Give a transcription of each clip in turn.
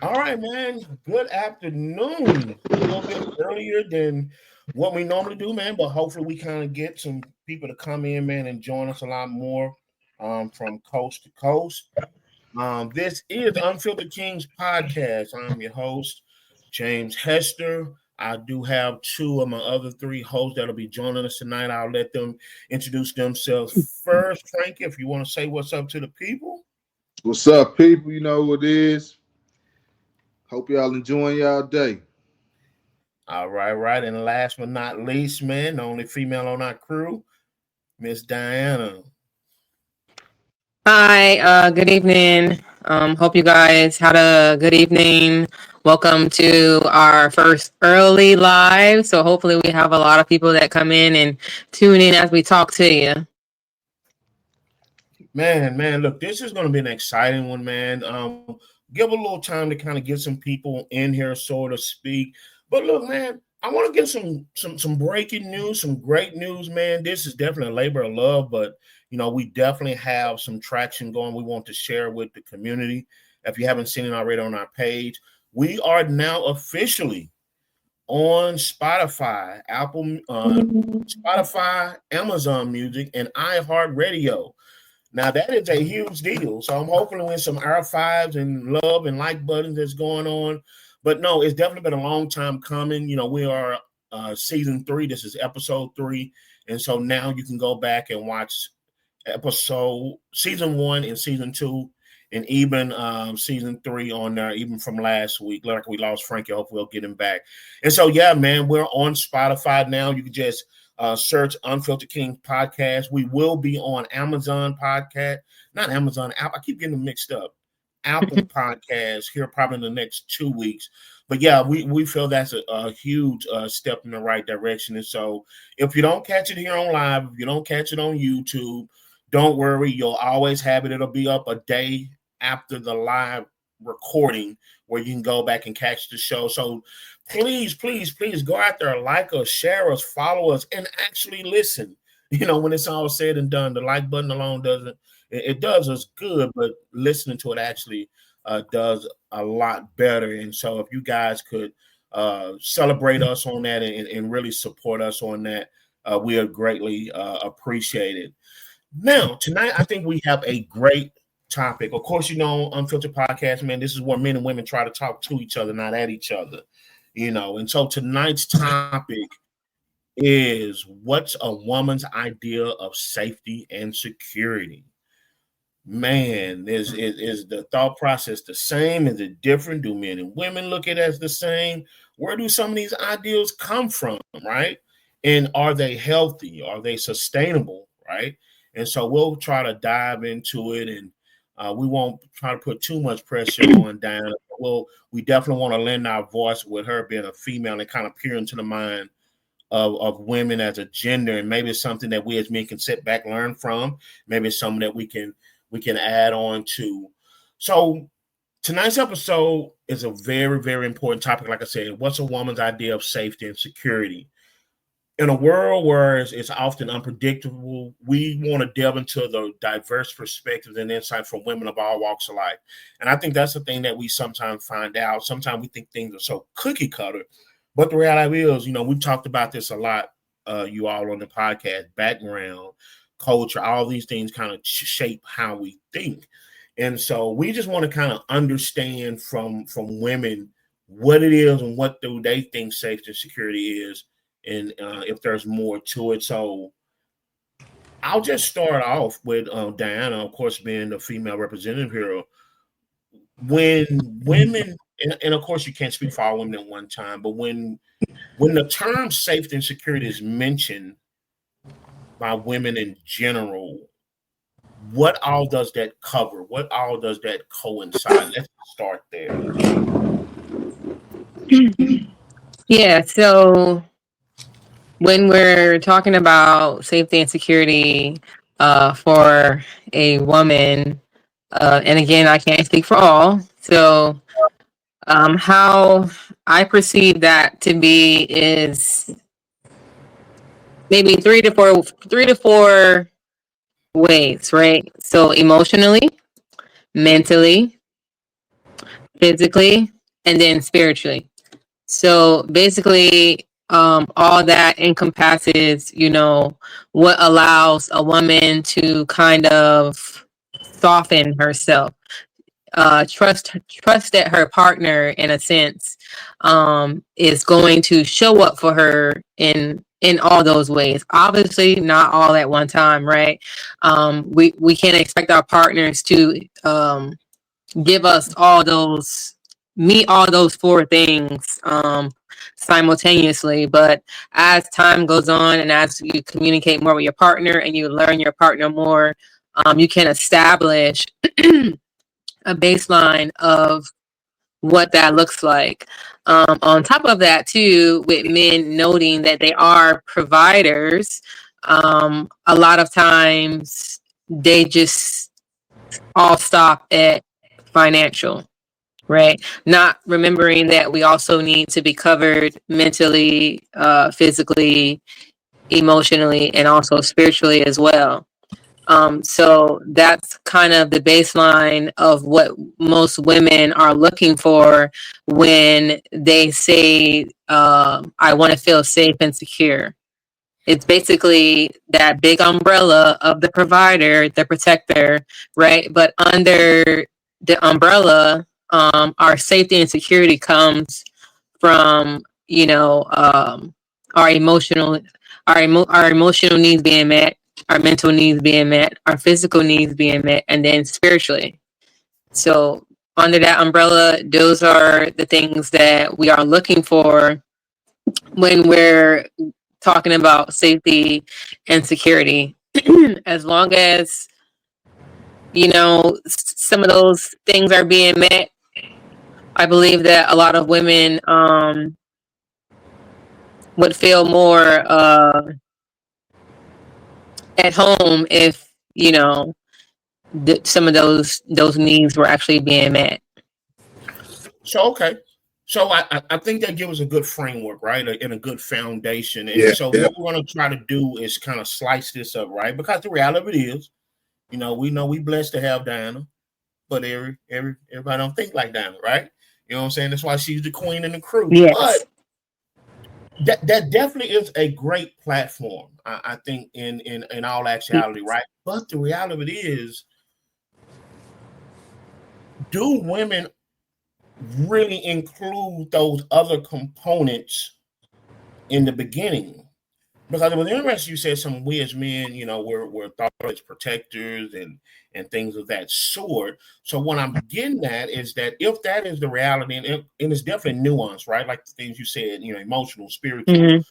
All right, man. Good afternoon. A little bit earlier than what we normally do, man, but hopefully we kind of get some people to come in, man, and join us a lot more from coast to coast. This is Unfiltered Kings podcast. I'm your host, James Hester. I do have two of my other three hosts that'll be joining us tonight. I'll let them introduce themselves first. Frankie, if you want to say what's up to the people. What's up, people? You know what it is. Hope y'all enjoying y'all day. All right, right. And last but not least, man, the only female on our crew, Miss Diana. Hi, good evening. Hope you guys had a good evening. Welcome to our first early live. So hopefully we have a lot of people that come in and tune in as we talk to you. Man, look, this is going to be an exciting one, man. Give a little time to kind of get some people in here, so to speak. But look, man, I want to get some breaking news, some great news, man. This is definitely a labor of love, but we definitely have some traction going. We want to share with the community. If you haven't seen it already on our page, we are now officially on Spotify, Spotify, Amazon Music, and iHeartRadio. Now that is a huge deal. So I'm hoping with some R5s and love and like buttons that's going on. But no, it's definitely been a long time coming. We are season 3. This is episode 3. And so now you can go back and watch season 1 and season 2 and even season 3 on there, even from last week. Like we lost Frankie, hopefully we'll get him back. And so, yeah, man, we're on Spotify now. You can just search Unfiltered King Podcast. We will be on Amazon Podcast, not Amazon, Apple. I keep getting them mixed up. Apple Podcast here probably in the next 2 weeks. But yeah, we feel that's a huge step in the right direction. And so if you don't catch it here on live, if you don't catch it on YouTube, don't worry. You'll always have it. It'll be up a day after the live recording where you can go back and catch the show. So please go out there, like us, share us, follow us, and actually listen. When it's all said and done, the like button alone doesn't. It does us good, but listening to it actually does a lot better. And so if you guys could celebrate us on that and really support us on that, we are greatly appreciated. Now, tonight, I think we have a great topic. Of course, Unfiltered Podcast, man, this is where men and women try to talk to each other, not at each other. And so tonight's topic is, what's a woman's idea of safety and security? Man, is the thought process the same? Is it different? Do men and women look at it as the same? Where do some of these ideals come from, right? And are they healthy? Are they sustainable, right? And so we'll try to dive into it, and we won't try to put too much pressure on Diana. We definitely want to lend our voice with her being a female and kind of peer into the mind of women as a gender, and maybe it's something that we as men can sit back, learn from. Maybe it's something that we can add on to. So tonight's episode is a very, very important topic. Like I said, what's a woman's idea of safety and security? In a world where it's often unpredictable, we want to delve into the diverse perspectives and insight from women of all walks of life. And I think that's the thing that we sometimes find out. Sometimes we think things are so cookie cutter, but the reality is, we've talked about this a lot, you all on the podcast, background, culture, all these things kind of shape how we think. And so we just want to kind of understand from women what it is and what do they think safety and security is, and if there's more to it. So I'll just start off with Diana, of course, being the female representative here. When women, and of course you can't speak for all women at one time, but when the term safety and security is mentioned by women in general, what all does that cover? What all does that coincide? Let's start there. Yeah, so when we're talking about safety and security for a woman, and again, I can't speak for all, so how I perceive that to be is maybe three to four ways, right? So emotionally, mentally, physically, and then spiritually. So basically, all that encompasses, what allows a woman to kind of soften herself, trust that her partner, in a sense, is going to show up for her in all those ways. Obviously, not all at one time, right? We can't expect our partners to give us meet all those four things simultaneously. But as time goes on and as you communicate more with your partner and you learn your partner more, you can establish a baseline of what that looks like. On top of that, too, with men noting that they are providers, a lot of times they just all stop at financial, right? Not remembering that we also need to be covered mentally, physically, emotionally, and also spiritually as well. So that's kind of the baseline of what most women are looking for when they say, I want to feel safe and secure. It's basically that big umbrella of the provider, the protector, right? But under the umbrella, our safety and security comes from, our our emotional needs being met, our mental needs being met, our physical needs being met, and then spiritually. So under that umbrella, those are the things that we are looking for when we're talking about safety and security. As long as, some of those things are being met, I believe that a lot of women would feel more at home if, some of those needs were actually being met. So okay. So I think that gives us a good framework, right? And a good foundation. And Yeah, so yeah. what we're going to try to do is kind of slice this up, right? Because the reality is, we know we blessed to have Diana, but everybody don't think like Diana, right? You know what I'm saying? That's why she's the queen and the crew. Yes. But that definitely is a great platform, I think, in all actuality, right? But the reality is, do women really include those other components in the beginning? Because it was interesting you said some we as men, we're thought as protectors and things of that sort. So what I'm getting at is that if that is the reality, and it's definitely nuance, right? Like the things you said, emotional, spiritual,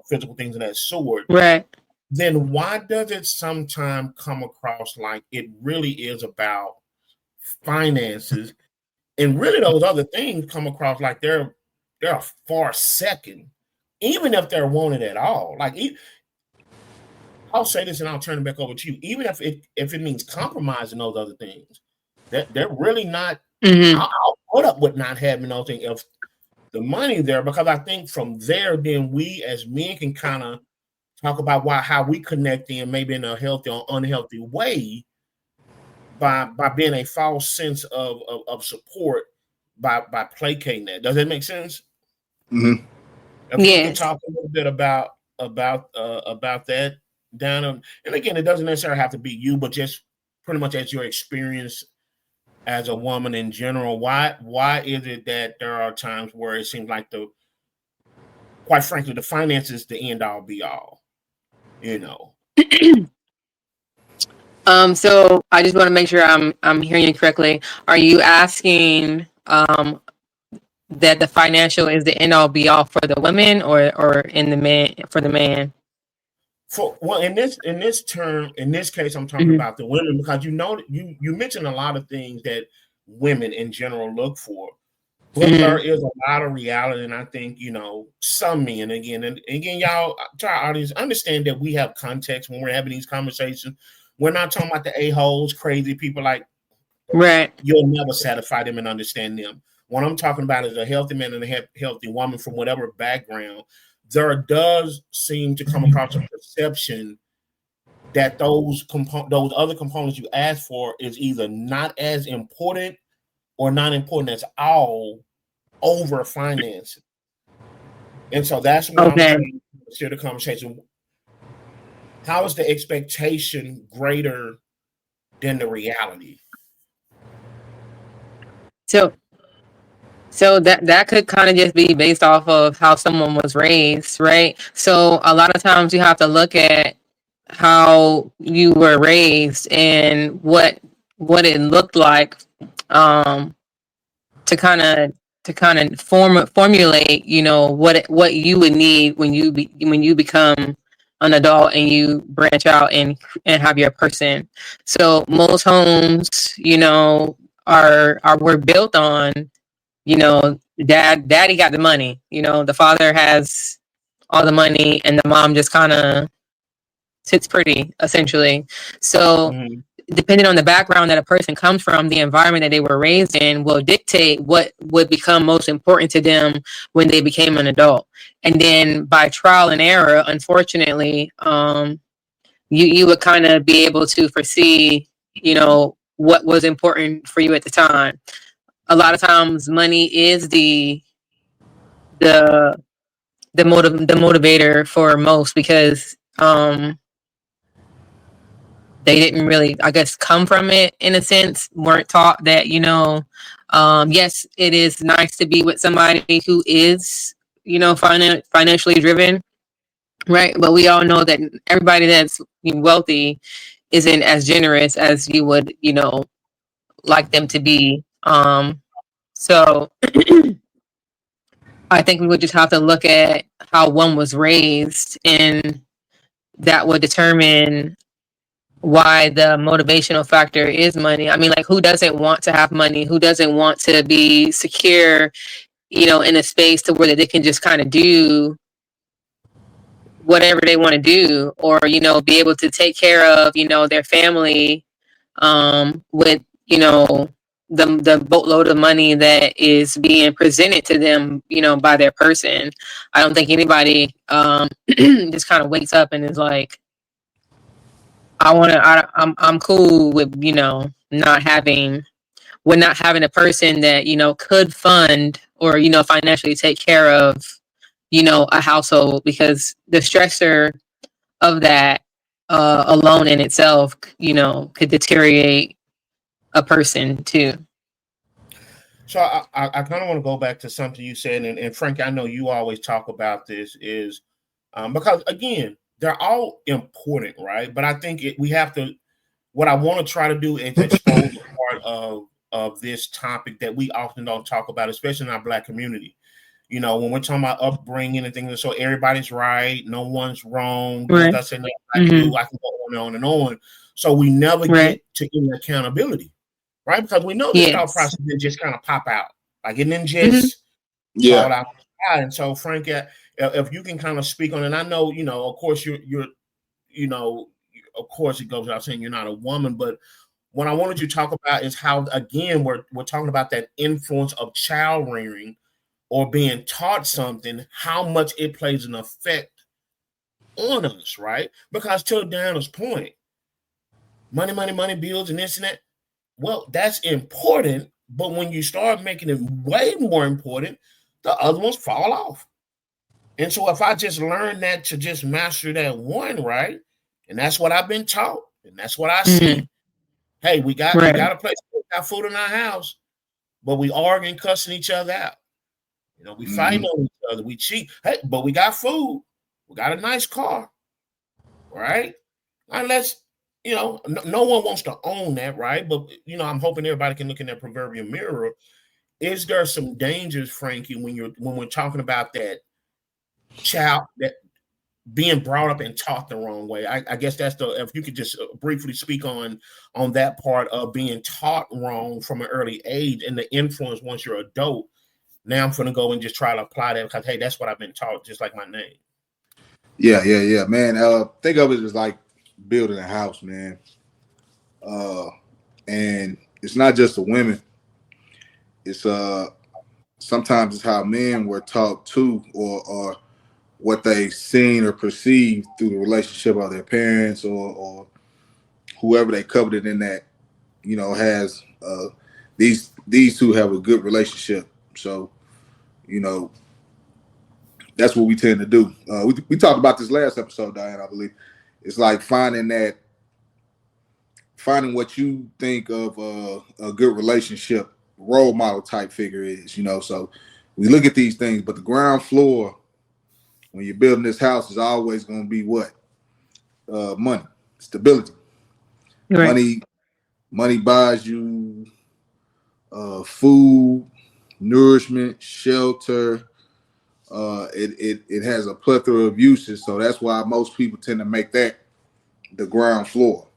physical things of that sort. Right. Then why does it sometimes come across like it really is about finances, and really those other things come across like they're a far second, even if they're wanted at all. Like I'll say this and I'll turn it back over to you. Even if it means compromising those other things, that they're really not. I'll put up with not having those things if the money there, because I think from there, then we as men can kind of talk about how we connect in, maybe in a healthy or unhealthy way, by being a false sense of support by placating that. Does that make sense? Mm-hmm. If you could talk a little bit about that, Donna, and again, it doesn't necessarily have to be you, but just pretty much as your experience as a woman in general. Why is it that there are times where it seems like quite frankly, the finances is the end all be all, So I just want to make sure I'm hearing you correctly. Are you asking that the financial is the end all be all for the women, or in the man for the man? In this case, I'm talking about the women, because you mentioned a lot of things that women in general look for. But there is a lot of reality, and I think some men, and again, y'all, to our audience, understand that we have context when we're having these conversations. We're not talking about the a-holes, crazy people. Like, right? You'll never satisfy them and understand them. What I'm talking about is a healthy man and a healthy woman from whatever background. There does seem to come across a perception that those other components you asked for is either not as important or not important at all over financing. And so that's what I'm Okay. trying to share the conversation. How is the expectation greater than the reality? So that could kind of just be based off of how someone was raised, right? So a lot of times you have to look at how you were raised and what it looked like, um to kind of formulate, what you would need when when you become an adult and you branch out and have your person. So most homes, are were built on, daddy got the money, the father has all the money and the mom just kind of sits pretty, essentially. So Mm-hmm. depending on the background that a person comes from, the environment that they were raised in will dictate what would become most important to them when they became an adult. And then by trial and error, unfortunately, you would kind of be able to foresee, what was important for you at the time. A lot of times money is the the motivator for most, because they didn't really, I guess, come from it, in a sense, weren't taught that, yes, it is nice to be with somebody who is, financially driven, right? But we all know that everybody that's wealthy isn't as generous as you would, like them to be. So I think we would just have to look at how one was raised, and that would determine why the motivational factor is money. I mean, like, who doesn't want to have money? Who doesn't want to be secure, in a space to where they can just kind of do whatever they want to do, or, be able to take care of, their family, with, the boatload of money that is being presented to them, by their person. I don't think anybody just kind of wakes up and is like, I'm cool with, not having a person that, could fund or, financially take care of, a household, because the stressor of that, alone in itself, could deteriorate a person too. So I kind of want to go back to something you said, and Frank, I know you always talk about this, is because again, they're all important, right? But I think we have to. What I want to try to do is expose the part of this topic that we often don't talk about, especially in our Black community. When we're talking about upbringing and things, so everybody's right, no one's wrong. Do Right. I say nothing like Mm-hmm. you? I can go on and on and on. So we never Right. get to any accountability, right? Because we know this thought Yes. process didn't just kind of pop out, like it didn't Mm-hmm. just fall Yeah. out. And so, Frank, if you can kind of speak on it, I know, of course, you're, you know, of course, it goes without saying you're not a woman, but what I wanted you to talk about is how, again, we're talking about that influence of child rearing or being taught something, how much it plays an effect on us, right? Because to Diana's point, money, money, money, bills, and this and that. Well, that's important, but when you start making it way more important, the other ones fall off. And so if I just learn that to just master that one, right? And that's what I've been taught, and that's what I Mm-hmm. see. Hey, we got Right. a place, we got food in our house, but we arguing, cussing each other out. We Mm-hmm. fighting on each other, we cheat. Hey, but we got food, we got a nice car, right? Unless no one wants to own that, right? But I'm hoping everybody can look in that proverbial mirror. Is there some dangers, Frankie, when we're talking about that child that being brought up and taught the wrong way? I guess that's if you could just briefly speak on that part of being taught wrong from an early age and the influence once you're adult. Now I'm going to go and just try to apply that because, hey, that's what I've been taught, just like my name. Yeah, man. Think of it as like building a house, man. And it's not just the women. It's sometimes it's how men were taught too, or what they seen or perceived through the relationship of their parents or whoever they coveted in that, has these two have a good relationship. So You know, that's what we tend to do. We talked about this last episode, Diane, I believe. It's like finding what you think of a good relationship role model type figure is, you know. So we look at these things, but the ground floor when you're building this house is always going to be what? Money, stability. Right. Money buys you food, nourishment, shelter. It has a plethora of uses, so that's why most people tend to make that the ground floor.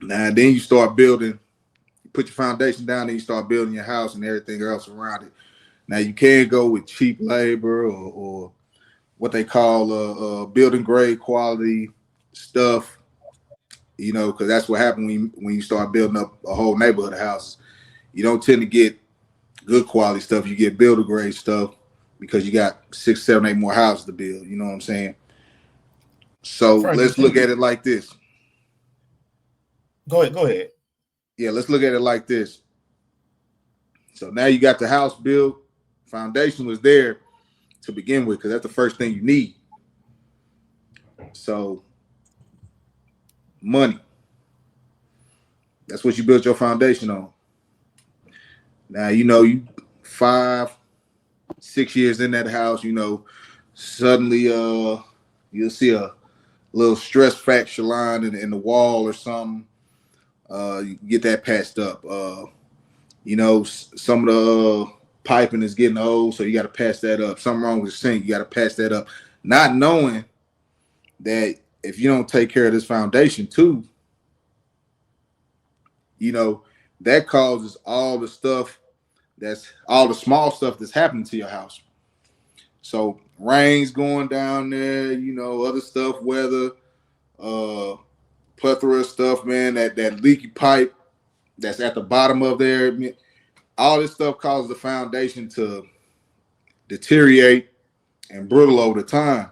Now then you start building, you put your foundation down, and you start building your house and everything else around it. Now you can go with cheap labor or what they call building grade quality stuff, you know, because that's what happens when you start building up a whole neighborhood of houses. You don't tend to get good quality stuff. You get builder grade stuff because you got 6, 7, 8 more houses to build. You know what I'm saying? So let's look at it like this. Go ahead. Yeah, let's look at it like this. So now you got the house built. Foundation was there to begin with because that's the first thing you need. So money. That's what you built your foundation on. Now, you know, you 5, 6 years in that house, you know, suddenly you'll see a little stress fracture line in the wall or something. You get that patched up. You know, some of the piping is getting old, so you got to patch that up. Something wrong with the sink, you got to patch that up. Not knowing that if you don't take care of this foundation too, you know, that causes all the small stuff that's happening to your house. So rain's going down there, you know, other stuff, weather, plethora of stuff, man, that leaky pipe that's at the bottom of there. All this stuff causes the foundation to deteriorate and brittle over time.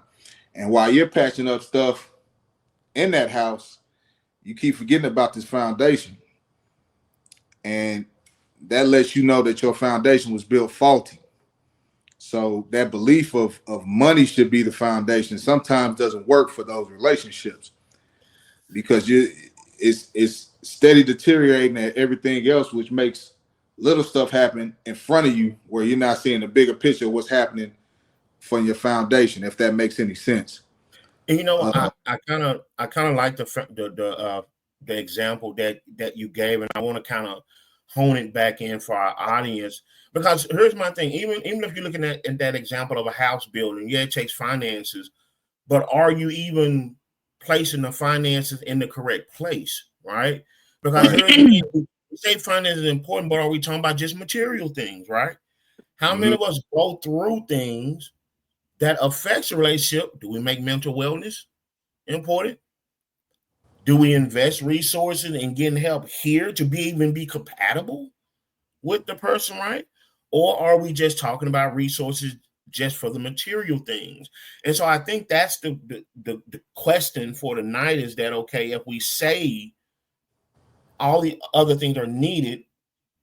And while you're patching up stuff in that house, you keep forgetting about this foundation. And that lets you know that your foundation was built faulty. So that belief of money should be the foundation sometimes doesn't work for those relationships because it's steady deteriorating at everything else, which makes little stuff happen in front of you where you're not seeing the bigger picture of what's happening from your foundation, if that makes any sense. And you know, I kind of like the example that you gave, and I want to kind of hone it back in for our audience because here's my thing. Even if you're looking at that example of a house building, yeah, it takes finances, but are you even placing the finances in the correct place, right? Because here's the thing, we say finances is important, but are we talking about just material things, right? How many of us go through things that affects a relationship? Do we make mental wellness important? Do we invest resources in getting help here to even be compatible with the person, right? Or are we just talking about resources just for the material things? And so I think that's the question for tonight is that, okay, if we say all the other things are needed,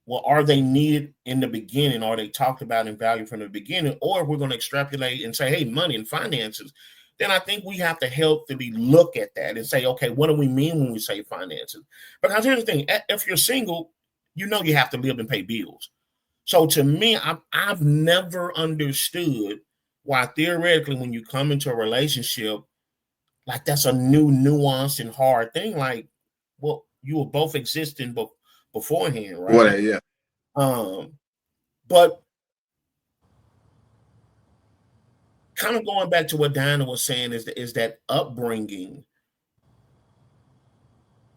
well, are they needed in the beginning? Are they talked about in value from the beginning? Or if we're going to extrapolate and say, hey, money and finances, then I think we have to healthily look at that and say, okay, what do we mean when we say finances? Because here's the thing, if you're single, you know you have to live and pay bills. So to me, I've never understood why theoretically when you come into a relationship, like that's a new nuanced and hard thing. Like, well, you were both existing beforehand, right? Well, yeah. But kind of going back to what Diana was saying is that upbringing.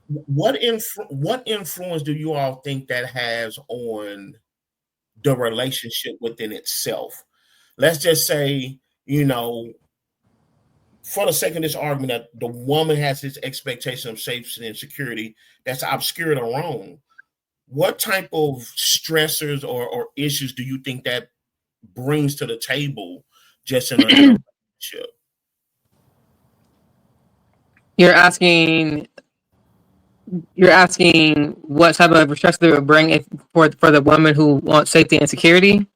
What influence do you all think that has on the relationship within itself? Let's just say, you know, for the sake of this argument, that the woman has this expectation of safety and security that's obscured or wrong. What type of stressors or issues do you think that brings to the table just in a relationship? You're asking what type of stress they would bring for the woman who wants safety and security?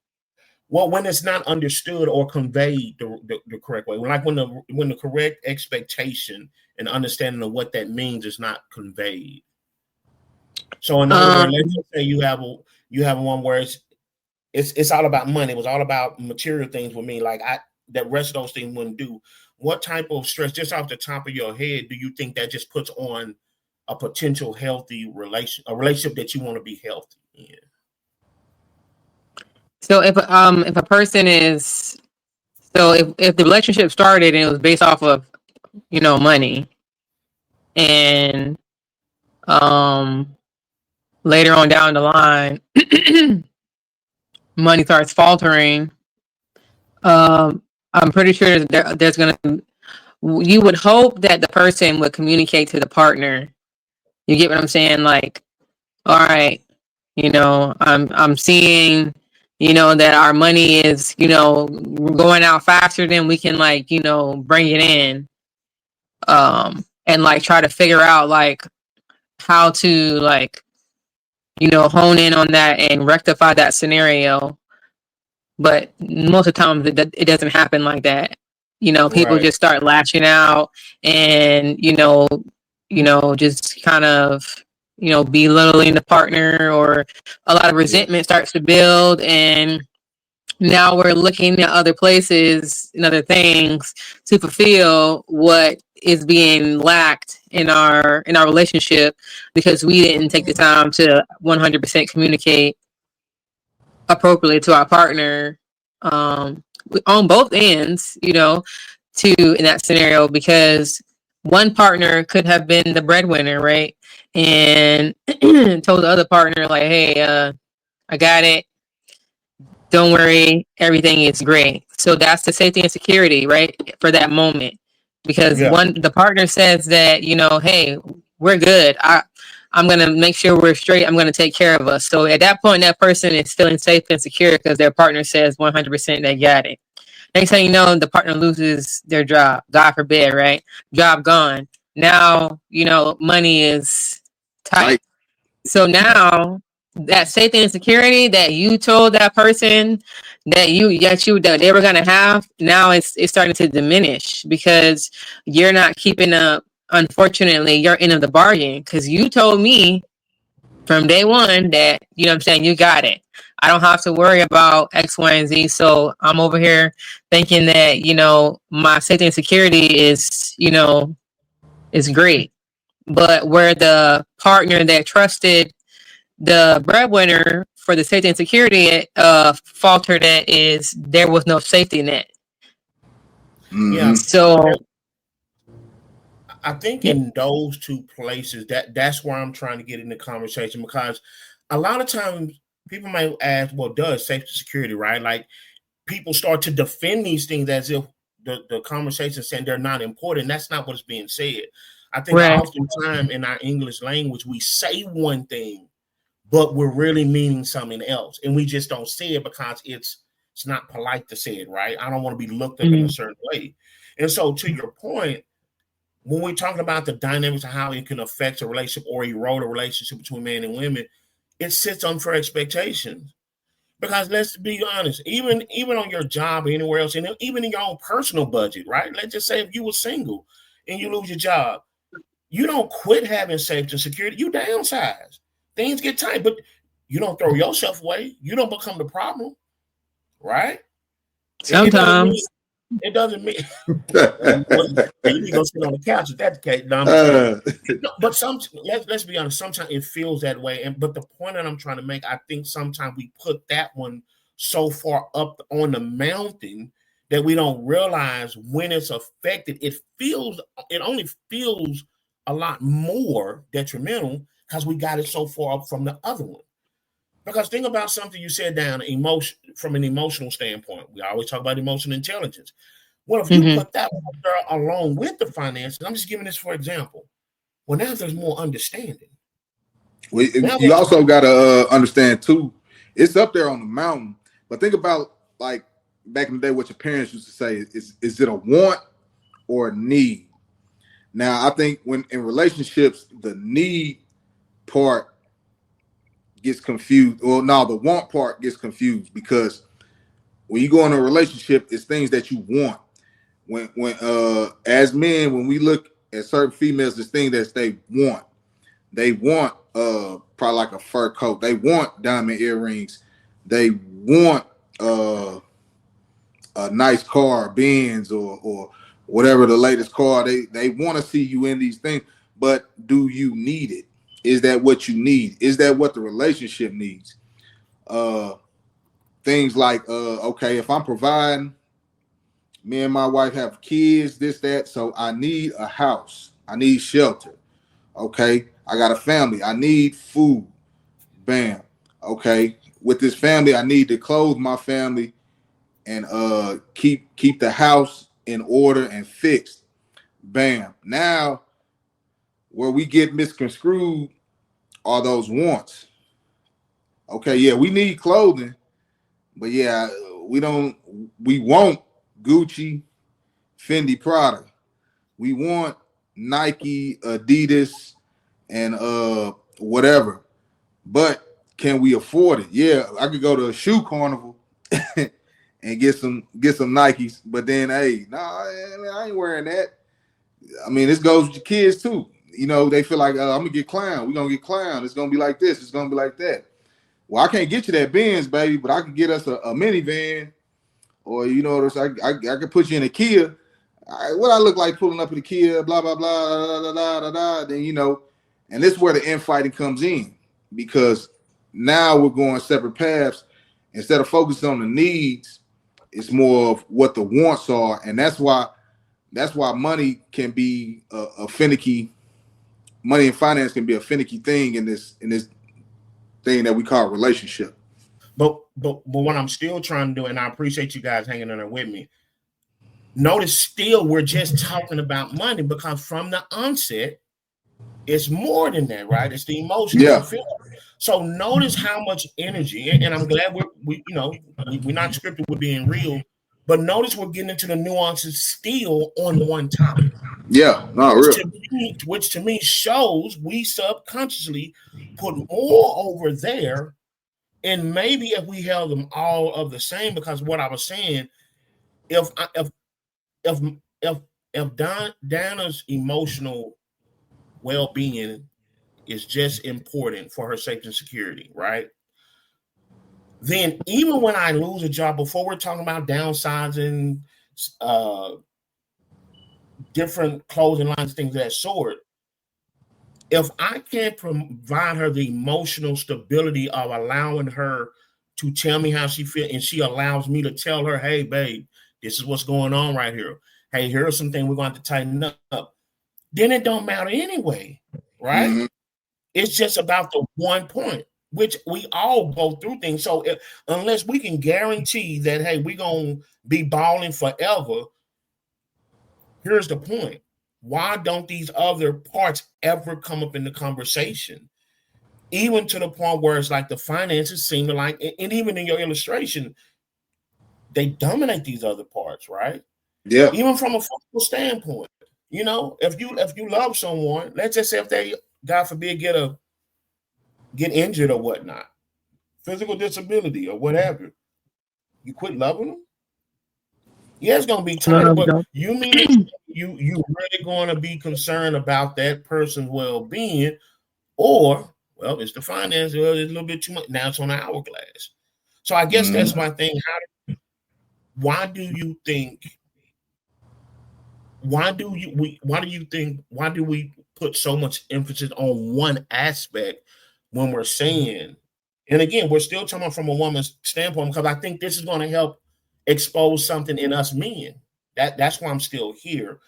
Well, when it's not understood or conveyed the correct way, like when the correct expectation and understanding of what that means is not conveyed. So in other words, let's just say you have one where it's all about money. It was all about material things with me. Like that rest of those things wouldn't do. What type of stress, just off the top of your head, do you think that just puts on a potential healthy relationship that you want to be healthy in? So if a person is, so if the relationship started and it was based off of, money, and later on down the line money starts faltering, I'm pretty sure there's gonna, you would hope that the person would communicate to the partner. You get what I'm saying? Like, all right, I'm seeing, that our money is, going out faster than we can, like, bring it in. And like try to figure out like how to, like, hone in on that and rectify that scenario. But most of the time it doesn't happen like that. People Right. just start lashing out and, just kind of, belittling the partner, or a lot of resentment starts to build. And now we're looking at other places and other things to fulfill what is being lacked in our relationship, because we didn't take the time to 100% communicate appropriately to our partner, on both ends, in that scenario, because one partner could have been the breadwinner, right? And told the other partner, like, hey, I got it. Don't worry, everything is great. So that's the safety and security, right? For that moment. Because the partner says that, hey, we're good. I'm going to make sure we're straight. I'm going to take care of us. So at that point, that person is feeling safe and secure because their partner says 100% they got it. Next thing you know, the partner loses their job. God forbid, right? Job gone. Now, money is tight. So now that safety and security that you told that person that they were gonna have, now it's starting to diminish because you're not keeping up. Unfortunately, your end of the bargain, because you told me from day one that, what I'm saying, you got it. I don't have to worry about X, Y, and Z. So I'm over here thinking that, my safety and security is great. But where the partner that trusted the breadwinner for the safety and security faltered at is there was no safety net. Yeah. So I think in those two places, that's where I'm trying to get in the conversation, because a lot of times people might ask, well, does safety security, right? Like, people start to defend these things as if the conversation saying they're not important. That's not what's being said. I think oftentimes in our English language, we say one thing, but we're really meaning something else. And we just don't say it because it's not polite to say it, right? I don't want to be looked up in a certain way. And so, to your point, when we're talking about the dynamics of how it can affect a relationship or erode a relationship between men and women, it sits unfair expectations. Because let's be honest, even on your job or anywhere else, and even in your own personal budget, right? Let's just say if you were single and you lose your job, you don't quit having safety and security. You downsize. Things get tight, but you don't throw yourself away. You don't become the problem, right? Sometimes. It doesn't mean you need to go sit on the couch if that's the case. No, but let's be honest. Sometimes it feels that way. But the point that I'm trying to make, I think sometimes we put that one so far up on the mountain that we don't realize when it's affected. It only feels a lot more detrimental because we got it so far up from the other one. Because think about something you said down from an emotional standpoint. We always talk about emotional intelligence. Well, if you put that there along with the finances, I'm just giving this for example. Well, now there's more understanding. You also got to understand too. It's up there on the mountain, but think about, like, back in the day, what your parents used to say: is it a want or a need? Now, I think when in relationships, the need part gets confused. Well, no, the want part gets confused because when you go in a relationship, it's things that you want. When as men, when we look at certain females, it's things that they want. They want probably like a fur coat. They want diamond earrings. They want a nice car, Benz or whatever the latest car. They want to see you in these things, but do you need it? Is that what you need? Is that what the relationship needs? Things like okay, if I'm providing, me and my wife have kids, this, that, so I need a house. I need shelter. Okay, I got a family. I need food. Bam. Okay, with this family, I need to clothe my family and keep the house in order and fixed. Bam. Now, where we get misconstrued are those wants. Okay, yeah, we need clothing, but yeah, we want Gucci, Fendi, Prada. We want Nike, Adidas, and whatever. But can we afford it? Yeah, I could go to a shoe carnival and get some Nikes, but then hey, I ain't wearing that. I mean, this goes with your kids too. You know, they feel like I'm gonna get clown. We're gonna get clown. It's gonna be like this. It's gonna be like that. Well, I can't get you that Benz, baby, but I can get us a minivan, or you know, I could put you in a Kia. What I look like pulling up in the Kia, blah blah blah, da, da, da, da, da. Then you know, and this is where the infighting comes in, because now we're going separate paths. Instead of focusing on the needs, it's more of what the wants are, and that's why money can be a finicky. Money and finance can be a finicky thing in this thing that we call relationship. But what I'm still trying to do, and I appreciate you guys hanging in there with me. Notice still we're just talking about money, because from the onset, it's more than that, right? It's the emotional fulfillment. So notice how much energy, and I'm glad we're not scripted, we're being real, but notice we're getting into the nuances still on one topic. Yeah, not which real. which to me shows we subconsciously put more over there. And maybe if we held them all of the same, because what I was saying, if if Dana's emotional well-being is just important for her safety and security, right? Then even when I lose a job, before we're talking about downsizing, different clothing lines, things of that sort, if I can't provide her the emotional stability of allowing her to tell me how she feels, and she allows me to tell her, hey, babe, this is what's going on right here. Hey, here are some things we're going to have to tighten up. Then it don't matter anyway, right? Mm-hmm. It's just about the one point, which we all go through things. So unless we can guarantee that, hey, we're going to be balling forever, here's the point. Why don't these other parts ever come up in the conversation? Even to the point where it's like the finances seem like, and even in your illustration, they dominate these other parts, right? Yeah. Even from a physical standpoint, you know, if you love someone, let's just say if they, God forbid, get injured or whatnot, physical disability or whatever, you quit loving them. Yeah, it's gonna be tight, but you mean you really going to be concerned about that person's well-being, or well, it's the finance, well, it's a little bit too much. Now it's on the hourglass. So I guess that's my thing. Why do you think we put so much emphasis on one aspect when we're saying, and again, we're still talking from a woman's standpoint, because I think this is going to help expose something in us men. That's why I'm still here.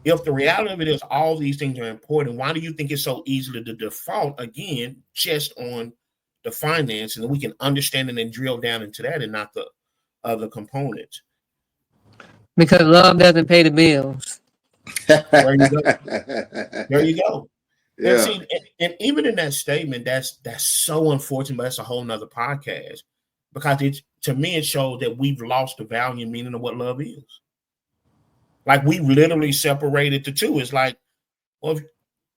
If the reality of it is all these things are important, why do you think it's so easy to default again just on the finance, and we can understand it and drill down into that and not the other components? Because love doesn't pay the bills. There you go. There you go. Yeah. And see, and even in that statement, that's so unfortunate, but that's a whole nother podcast, because to me, it shows that we've lost the value and meaning of what love is. Like, we literally separated the two. It's like, well,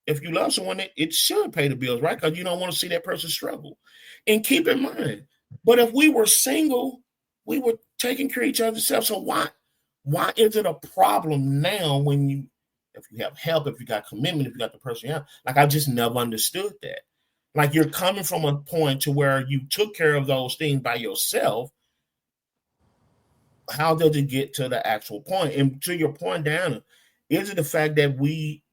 if you love someone, it should pay the bills, right? Because you don't want to see that person struggle. And keep in mind, but if we were single, we would taking care of each other's self. So why is it a problem now when if you have help, if you got commitment, if you got the person you have? Like, I just never understood that. Like, you're coming from a point to where you took care of those things by yourself. How does it get to the actual point? And to your point, Diana, is it the fact that we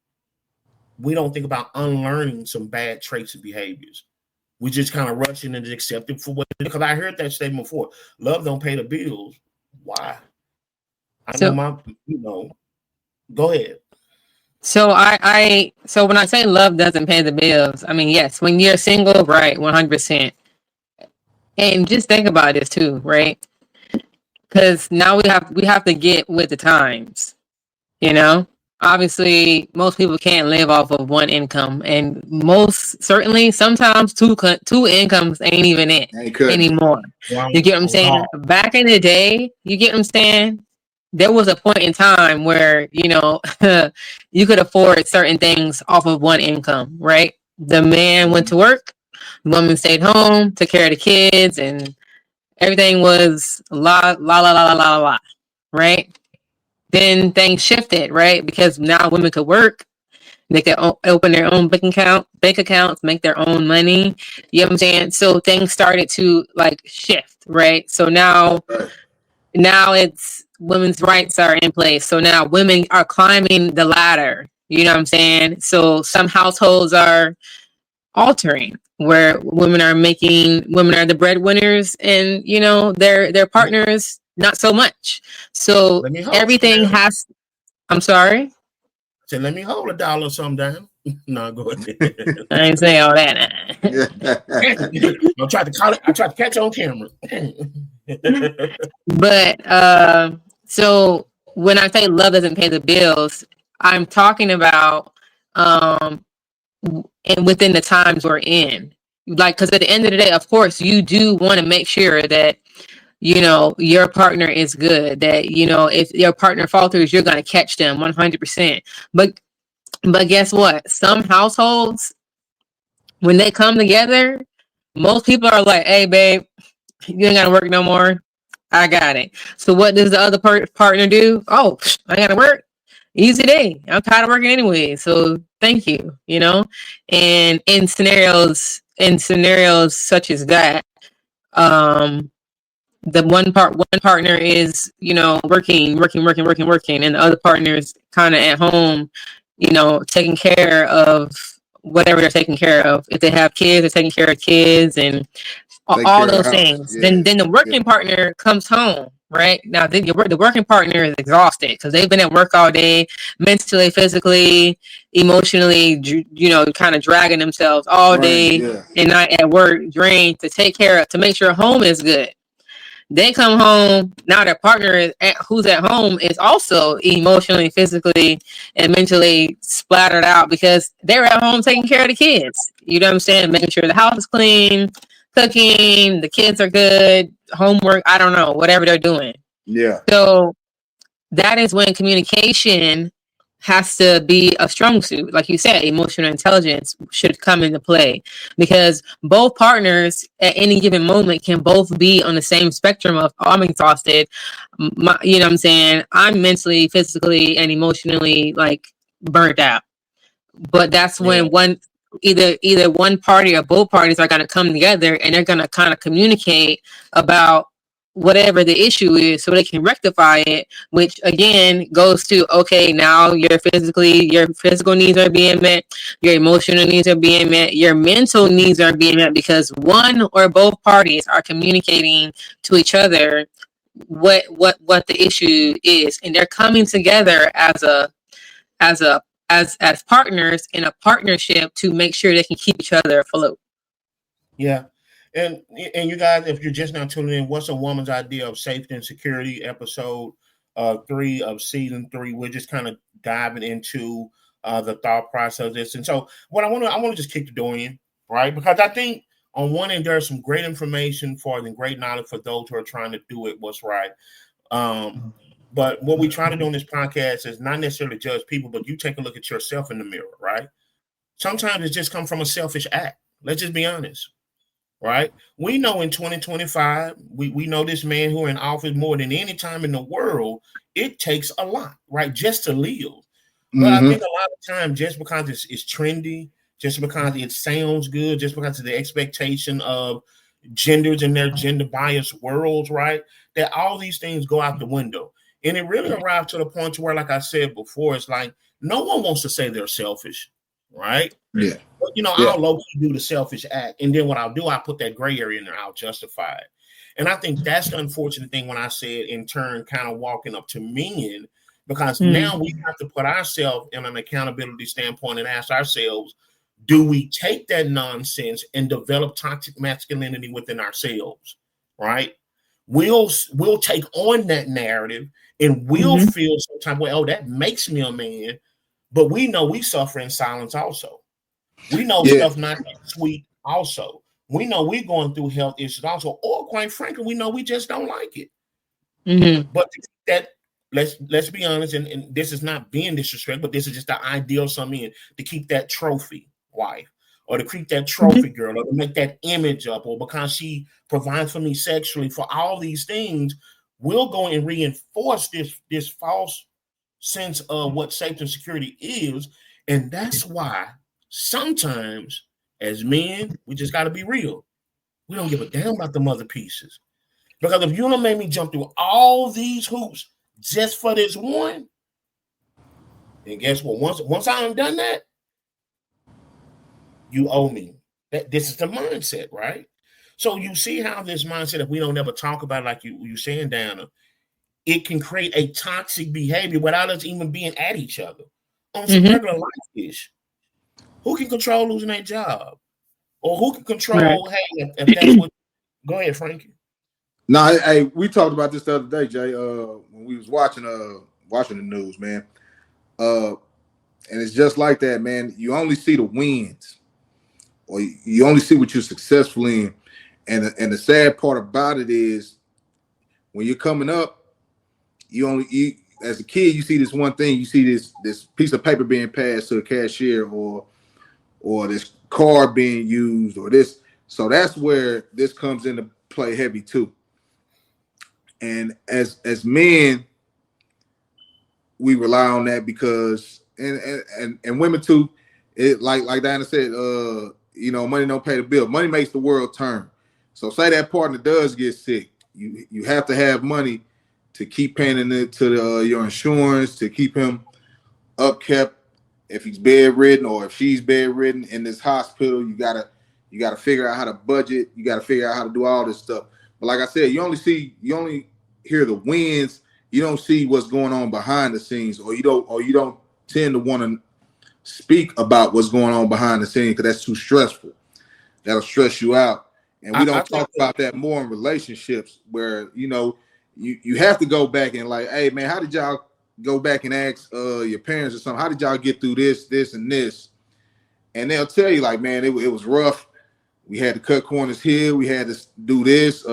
don't think about unlearning some bad traits and behaviors? We just kind of rush in and accept it for what it is. Because I heard that statement before. Love don't pay the bills. Why? I know go ahead. So so when I say love doesn't pay the bills, I mean, yes, when you're single, right, 100%. And just think about this too, right? Because now we have to get with the times, you know? Obviously, most people can't live off of one income, and most certainly sometimes two incomes ain't even it anymore. You get what I'm saying? Back in the day, you get what I'm saying? There was a point in time where, you know, you could afford certain things off of one income, right? The man went to work, the woman stayed home, took care of the kids, and everything was la la la la la la la, right? Then things shifted, right? Because now women could work, they could open their own bank accounts, make their own money. You know what I'm saying? So things started to like shift, right? So now it's women's rights are in place. So now women are climbing the ladder. You know what I'm saying? So some households are altering where women are the breadwinners, and you know their partners not so much. So everything has. I'm sorry. So let me hold $1 sometime. No, go ahead. I ain't say all that. I tried to call it. I tried to catch on camera. But so when I say love doesn't pay the bills, I'm talking about and within the times we're in. Like, because at the end of the day, of course, you do want to make sure that, you know, your partner is good, that, you know, if your partner falters, you're going to catch them 100%. But guess what? Some households, when they come together, most people are like, hey, babe, you ain't got to work no more. I got it. So what does the other partner do? Oh, I got to work. Easy day. I'm tired of working anyway. So thank you, you know? And in scenarios such as that, the one partner is, you know, working, and the other partner is kind of at home, you know, taking care of whatever they're taking care of. If they have kids, they're taking care of kids and all those things. Yeah. Then the working partner comes home. Right now, the working partner is exhausted because they've been at work all day, mentally, physically, emotionally, you know, kind of dragging themselves all day and night at work, drained to make sure home is good. They come home, now their partner who's at home is also emotionally, physically, and mentally splattered out because they're at home taking care of the kids. You know what I'm saying? Making sure the house is clean, cooking, the kids are good, homework, I don't know, whatever they're doing. Yeah. So that is when communication has to be a strong suit. Like you said, emotional intelligence should come into play because both partners at any given moment can both be on the same spectrum of, oh, I'm exhausted. You know what I'm saying? I'm mentally, physically, and emotionally like burnt out. But that's when either one party or both parties are going to come together and they're going to kind of communicate about whatever the issue is so they can rectify it, which again goes to, okay, now your physical needs are being met, your emotional needs are being met, your mental needs are being met because one or both parties are communicating to each other what the issue is, and they're coming together as partners in a partnership to make sure they can keep each other afloat. Yeah. And you guys, if you're just now tuning in, what's a woman's idea of safety and security? Episode 3 of season 3. We're just kind of diving into the thought process of this. And so, what I want to just kick the door in, right? Because I think on one end there's some great information and great knowledge for those who are trying to do it what's right. But what we try to do on this podcast is not necessarily judge people, but you take a look at yourself in the mirror, right? Sometimes it just comes from a selfish act. Let's just be honest. right? We know in 2025, we know this man who in office more than any time in the world, it takes a lot, right? Just to live. But I think a lot of times, just because it's trendy, just because it sounds good, just because of the expectation of genders and their gender biased worlds, right? That all these things go out the window. And it really arrived to the point to where, like I said before, it's like no one wants to say they're selfish, right? Yeah. But, I'll low-key do the selfish act. And then what I'll do, I put that gray area in there. I'll justify it. And I think that's the unfortunate thing when I said, in turn, kind of walking up to men, because now we have to put ourselves in an accountability standpoint and ask ourselves, do we take that nonsense and develop toxic masculinity within ourselves, right? We'll take on that narrative and we'll feel some type of way, oh, that makes me a man. But we know we suffer in silence also. We know stuff not that sweet also. We know we're going through health issues also, or quite frankly, we know we just don't like it. But that let's be honest, and this is not being disrespectful, but this is just the ideal some men to keep that trophy wife, or to keep that trophy girl, or to make that image up, or because she provides for me sexually, for all these things, we'll go and reinforce this false sense of what safety and security is. And that's why sometimes as men, we just got to be real. We don't give a damn about the other pieces. Because if you don't make me jump through all these hoops just for this one, then guess what? Once I done done that, you owe me. This is the mindset, right? So you see how this mindset, if we don't ever talk about it, like you saying, Dana, it can create a toxic behavior without us even being at each other on some regular life ish. Who can control losing their job? Or who can control, hey, if that's what, go ahead, Frankie. No, hey, we talked about this the other day, Jay, when we was watching the news, man. And it's just like that, man. You only see the wins, or you only see what you're successful in. And the sad part about it is when you're coming up, you as a kid, you see this one thing, you see this piece of paper being passed to a cashier, or this card being used, or this. So that's where this comes into play heavy too. And as men, we rely on that because and women too. It like Diana said, money don't pay the bill. Money makes the world turn. So say that partner does get sick, you have to have money to keep paying it to your insurance, to keep him upkept. If he's bedridden or if she's bedridden in this hospital, you gotta figure out how to budget. You gotta figure out how to do all this stuff. But like I said, you only hear the wins. You don't see what's going on behind the scenes, or you don't tend to want to speak about what's going on behind the scenes because that's too stressful. That'll stress you out. And we don't talk about that more in relationships where, you have to go back and like, hey man, how did y'all go back and ask your parents or something? How did y'all get through this, and this? And they'll tell you like, man, it was rough. We had to cut corners here. We had to do this.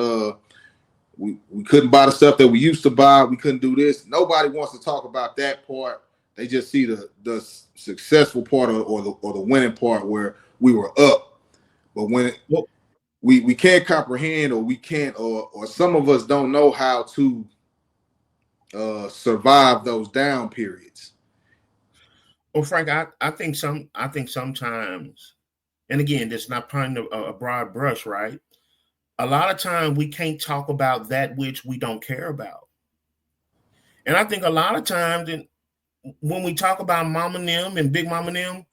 We couldn't buy the stuff that we used to buy. We couldn't do this. Nobody wants to talk about that part. They just see the successful part or the winning part where we were up. But when we can't comprehend, or we can't, or some of us don't know how to survive those down periods. Well, Frank, I think sometimes, and again, this is not painting a broad brush, right? A lot of times we can't talk about that which we don't care about. And I think a lot of times when we talk about mama and them and big mama and them,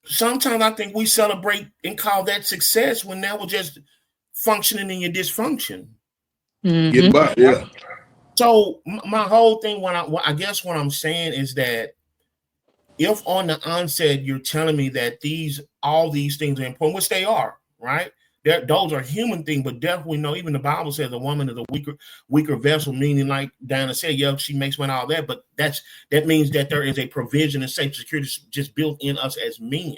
sometimes I think we celebrate and call that success when that was just functioning in your dysfunction. Get by, yeah. So my whole thing, I guess what I'm saying is that if on the onset you're telling me that all these things are important, which they are, right? Those are human things, but definitely know even the Bible says a woman is a weaker vessel, meaning like Diana said, yeah, she makes money, all that, but that means that there is a provision and safety security just built in us as men.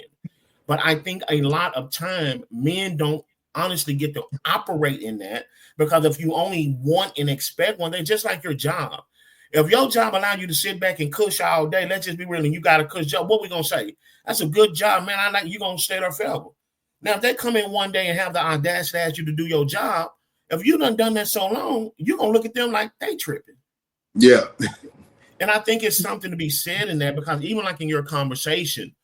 But I think a lot of time men don't honestly get to operate in that, because if you only want and expect one thing, just like your job, if your job allows you to sit back and cush all day, let's just be real, and you got a cush job, what we gonna say? That's a good job, man. I like you, gonna stay there forever. Now, if they come in one day and have the audacity to ask you to do your job, if you done that so long, you're going to look at them like they tripping. Yeah. And I think it's something to be said in that, because even like in your conversation,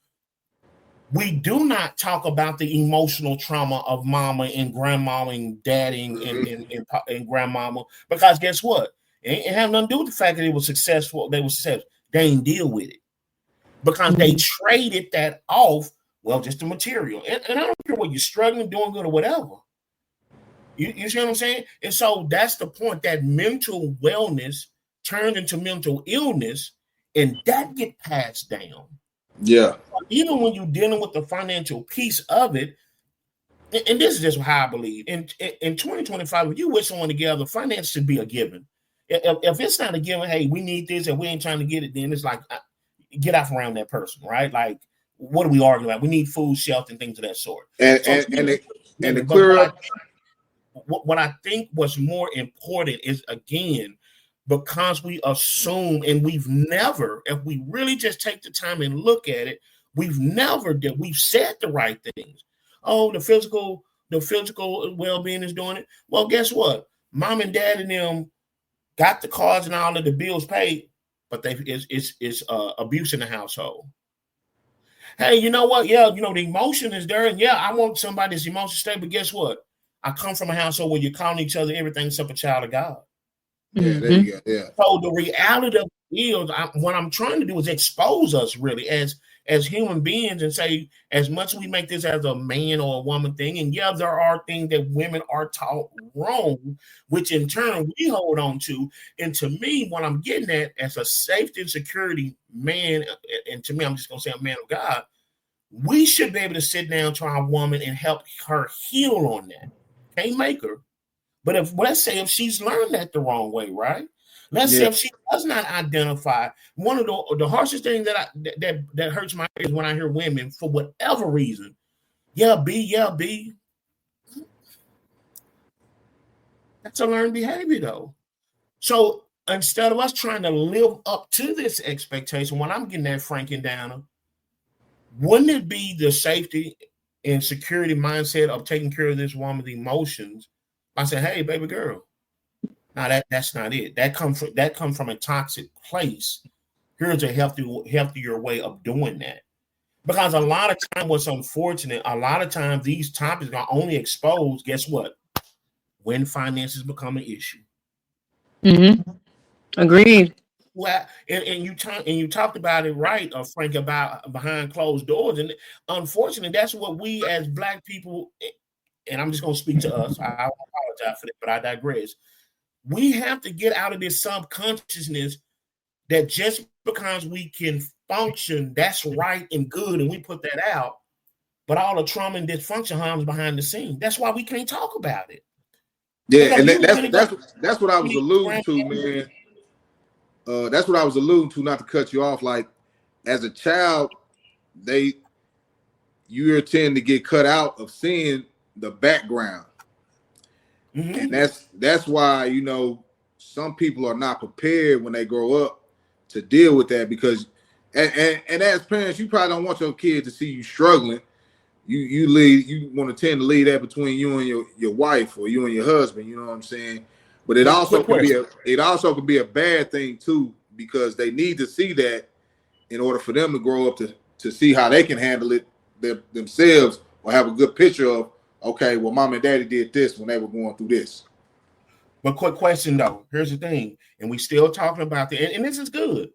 we do not talk about the emotional trauma of mama and grandmama and daddy and grandmama, because guess what? It have nothing to do with the fact that it was successful. They were successful. They didn't deal with it because they traded that off. Well, just the material. And I don't care what you're struggling, doing good, or whatever. You see what I'm saying? And so that's the point, that mental wellness turned into mental illness, and that get passed down. Yeah. Even when you're dealing with the financial piece of it, and this is just how I believe. In 2025, if you wish someone together, finance should be a given. If it's not a given, hey, we need this and we ain't trying to get it, then it's like, get off around that person, right? Like, what are we arguing about? We need food, shelter, and things of that sort. And the clear up. What I think was more important is, again, because we assume, and we've never, if we really just take the time and look at it, we've said the right things. Oh, the physical well-being is doing it. Well, guess what? Mom and dad and them got the cars and all of the bills paid, but it's abuse in the household. Hey, you know what? Yeah, the emotion is there, and yeah, I want somebody's emotion stay, but guess what? I come from a household where you're calling each other everything except a child of God. Yeah, there you go. Yeah. So the reality of it is, what I'm trying to do is expose us really as human beings, and say, as much as we make this as a man or a woman thing, and yeah, there are things that women are taught wrong, which in turn we hold on to. And to me, what I'm getting at, as a safety and security man, and to me, I'm just gonna say a man of God, we should be able to sit down to our woman and help her heal on that. Can't make her. But let's say if she's learned that the wrong way, right? Let's say if she does not identify, one of the harshest things that hurts my ears when I hear women, for whatever reason, B. That's a learned behavior, though. So instead of us trying to live up to this expectation, when I'm getting that, Frank and Dana, wouldn't it be the safety and security mindset of taking care of this woman's emotions? I said, hey, baby girl, now that's not it. That comes from a toxic place. Here's a healthier way of doing that. Because a lot of time, what's unfortunate, a lot of times these topics are only exposed, guess what? When finances become an issue. Agreed. Well, and you talked about it, right, Frank, about behind closed doors. And unfortunately, that's what we as Black people, and I'm just going to speak to us. I apologize for that, but I digress. We have to get out of this subconsciousness that just because we can function, that's right and good, and we put that out, but all the trauma and dysfunction harms behind the scene. That's why we can't talk about it. Yeah, and that's what I was alluding to, man. That's what I was alluding to, not to cut you off. Like, as a child, you tend to get cut out of seeing the background. And that's why, some people are not prepared when they grow up to deal with that, because and as parents, you probably don't want your kid to see you struggling. You want to tend to leave that between you and your wife, or you and your husband, you know what I'm saying? But it also can be a bad thing too, because they need to see that in order for them to grow up to see how they can handle it themselves, or have a good picture of, okay, well, mom and daddy did this when they were going through this. But quick question though, here's the thing, and we still talking about and this is good.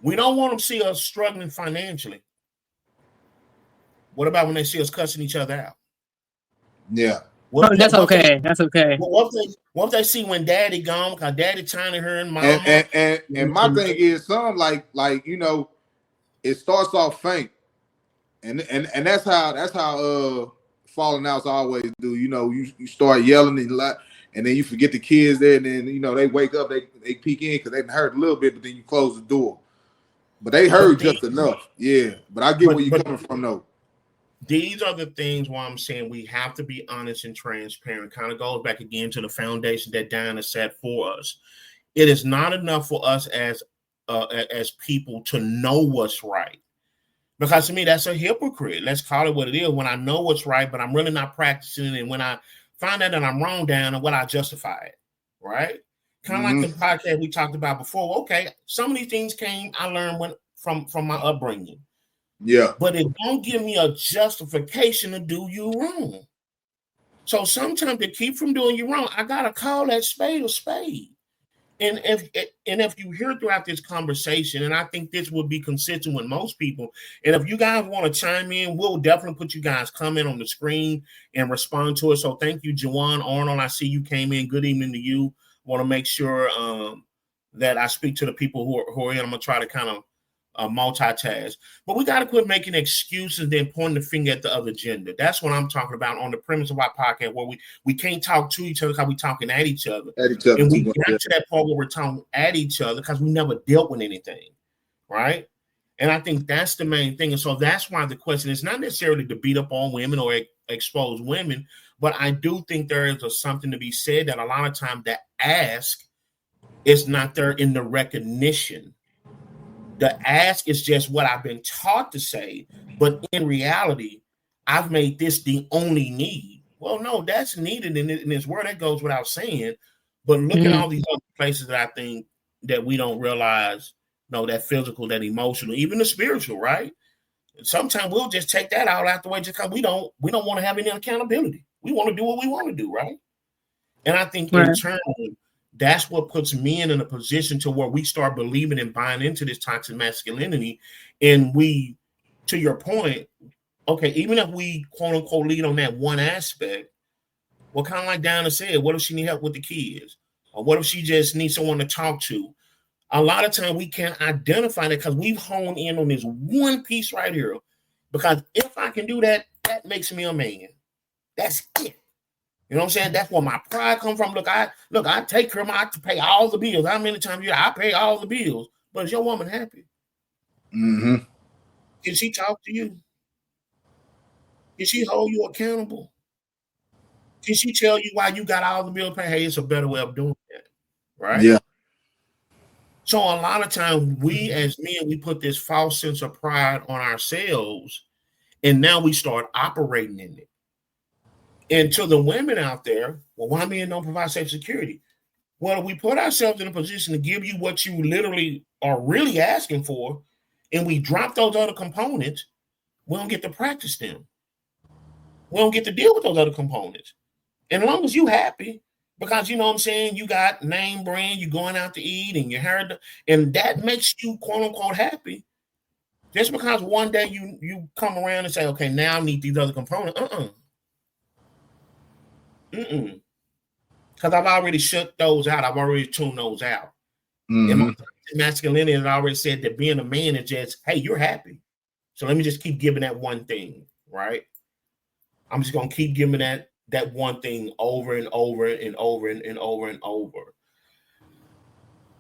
We don't want them to see us struggling financially. What about when they see us cussing each other out? Yeah. That's okay. That's okay. What if they see when daddy gone, because daddy trying to her and mama? And my thing is, some like it starts off faint, and that's how falling outs always do. You start yelling and then you forget the kids there, and then they wake up, they peek in because they heard a little bit, but then you close the door. But they heard just enough. Yeah. But I get where you're coming from though. These are the things why I'm saying we have to be honest and transparent. Kind of goes back again to the foundation that Diana set for us. It is not enough for us as people to know what's right. Because to me, that's a hypocrite. Let's call it what it is. When I know what's right, but I'm really not practicing it. And when I find out that I'm wrong down and what I justify it, right? Kind of like the podcast we talked about before. Okay, some of these things I learned from my upbringing. Yeah. But it don't give me a justification to do you wrong. So sometimes to keep from doing you wrong, I gotta call that spade a spade. And if you hear throughout this conversation, and I think this would be consistent with most people, and if you guys want to chime in, we'll definitely put you guys comment on the screen and respond to it. So thank you, Jawan Arnold. I see you came in. Good evening to you. Want to make sure that I speak to the people who are in. I'm gonna try to kind of multitask, but we got to quit making excuses and then pointing the finger at the other gender. That's what I'm talking about on the premise of our podcast, where we can't talk to each other because we're talking at each other. And we got to that point where we're talking at each other because we never dealt with anything, right? And I think that's the main thing. And so that's why the question is not necessarily to beat up on women or expose women, but I do think there is something to be said that a lot of times that ask is not there in the recognition. The ask is just what I've been taught to say, but in reality, I've made this the only need. Well, no, that's needed in this word. That goes without saying. But look at all these other places that I think that we don't realize, that physical, that emotional, even the spiritual, right? Sometimes we'll just take that out the way just because we don't want to have any accountability. We want to do what we want to do, right? And I think in turn, that's what puts men in a position to where we start believing and buying into this toxic masculinity. And we, to your point, okay, even if we quote unquote lead on that one aspect, well, kind of like Diana said, what if she need help with the kids? Or what if she just needs someone to talk to? A lot of time we can't identify that because we've honed in on this one piece right here. Because if I can do that, that makes me a man. That's it. You know what I'm saying? That's where my pride comes from. Look, I take care of I pay all the bills. How many times I pay all the bills? But is your woman happy? Mm-hmm. Can she talk to you? Can she hold you accountable? Can she tell you why you got all the bills paid? Hey, it's a better way of doing that, right? Yeah. So a lot of times we as men, we put this false sense of pride on ourselves, and now we start operating in it. And to the women out there, well, why men don't provide safe security? Well, we put ourselves in a position to give you what you literally are really asking for, and we drop those other components, we don't get to practice them. We don't get to deal with those other components. And as long as you happy, because you know what I'm saying, you got name brand, you're going out to eat, and you heard, and that makes you quote unquote happy. Just because one day you come around and say, okay, now I need these other components. Because I've already shut those out. I've already tuned those out. Mm-hmm. And my masculinity has already said that being a man is just, hey, you're happy. So let me just keep giving that one thing, right? I'm just going to keep giving that one thing over and over and over and over and over.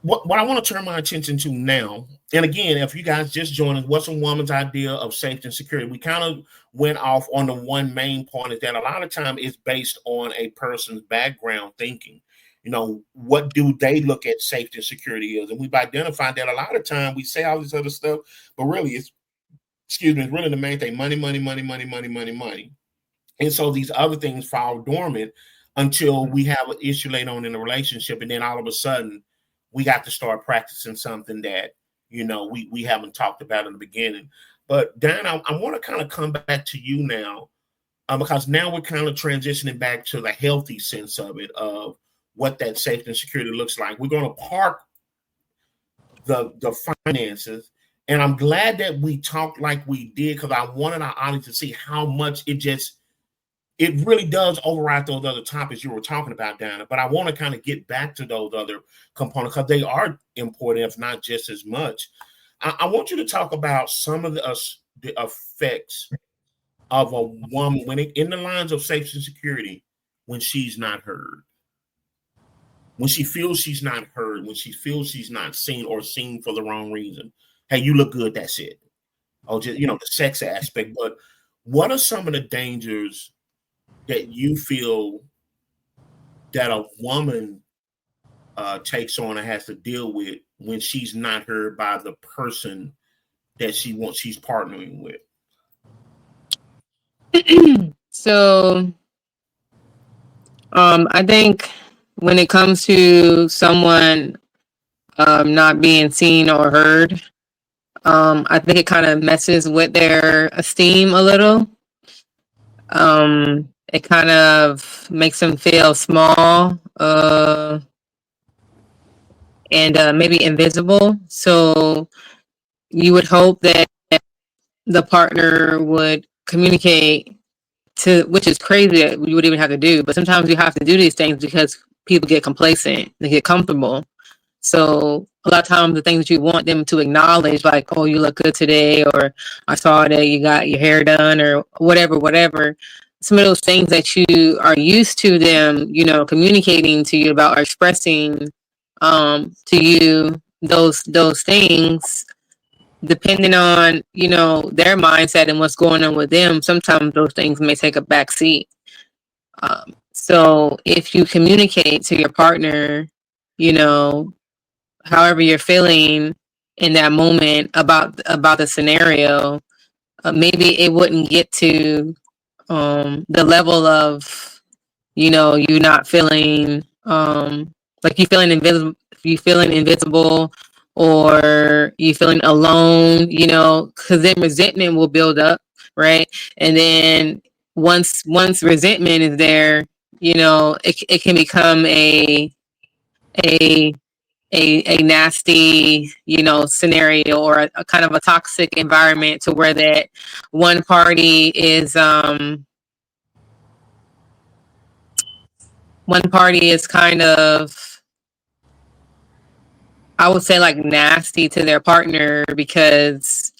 What I want to turn my attention to now, and again, if you guys just joined us, what's a woman's idea of safety and security? We kind of went off on the one main point is that a lot of time it's based on a person's background thinking. What do they look at safety and security is? And we've identified that a lot of time we say all this other stuff, but really it's really the main thing, money, money, money, money, money, money, money. And so these other things fall dormant until we have an issue later on in the relationship. And then all of a sudden, we got to start practicing something that, we haven't talked about in the beginning. But Dan, I want to kind of come back to you now because now we're kind of transitioning back to the healthy sense of it, of what that safety and security looks like. We're going to park the finances. And I'm glad that we talked like we did because I wanted our audience to see how much it really does override those other topics you were talking about, Dana. But I want to kind of get back to those other components because they are important, if not just as much. I want you to talk about some of the effects of a woman when in the lines of safety and security when she's not heard. When she feels she's not heard, when she feels she's not seen or seen for the wrong reason. Hey, you look good, that's it. Oh, just, the sex aspect. But what are some of the dangers that you feel that a woman takes on and has to deal with when she's not heard by the person that she's partnering with? So, I think when it comes to someone not being seen or heard, I think it kind of messes with their esteem a little. It kind of makes them feel small and maybe invisible. So you would hope that the partner would communicate to, which is crazy that we would even have to do, but sometimes you have to do these things because people get complacent, they get comfortable. So a lot of times the things that you want them to acknowledge, like, oh, you look good today, or I saw that you got your hair done, or whatever. Some of those things that you are used to them, communicating to you about or expressing to you those things, depending on, their mindset and what's going on with them, sometimes those things may take a back seat. So if you communicate to your partner, you know, however you're feeling in that moment about the scenario, maybe it wouldn't get to the level of, you not feeling like you feeling invisible, or you feeling alone, because then resentment will build up, right? And then once resentment is there, it can become a a nasty, scenario, or a kind of a toxic environment, to where that one party is kind of, I would say, like, nasty to their partner, because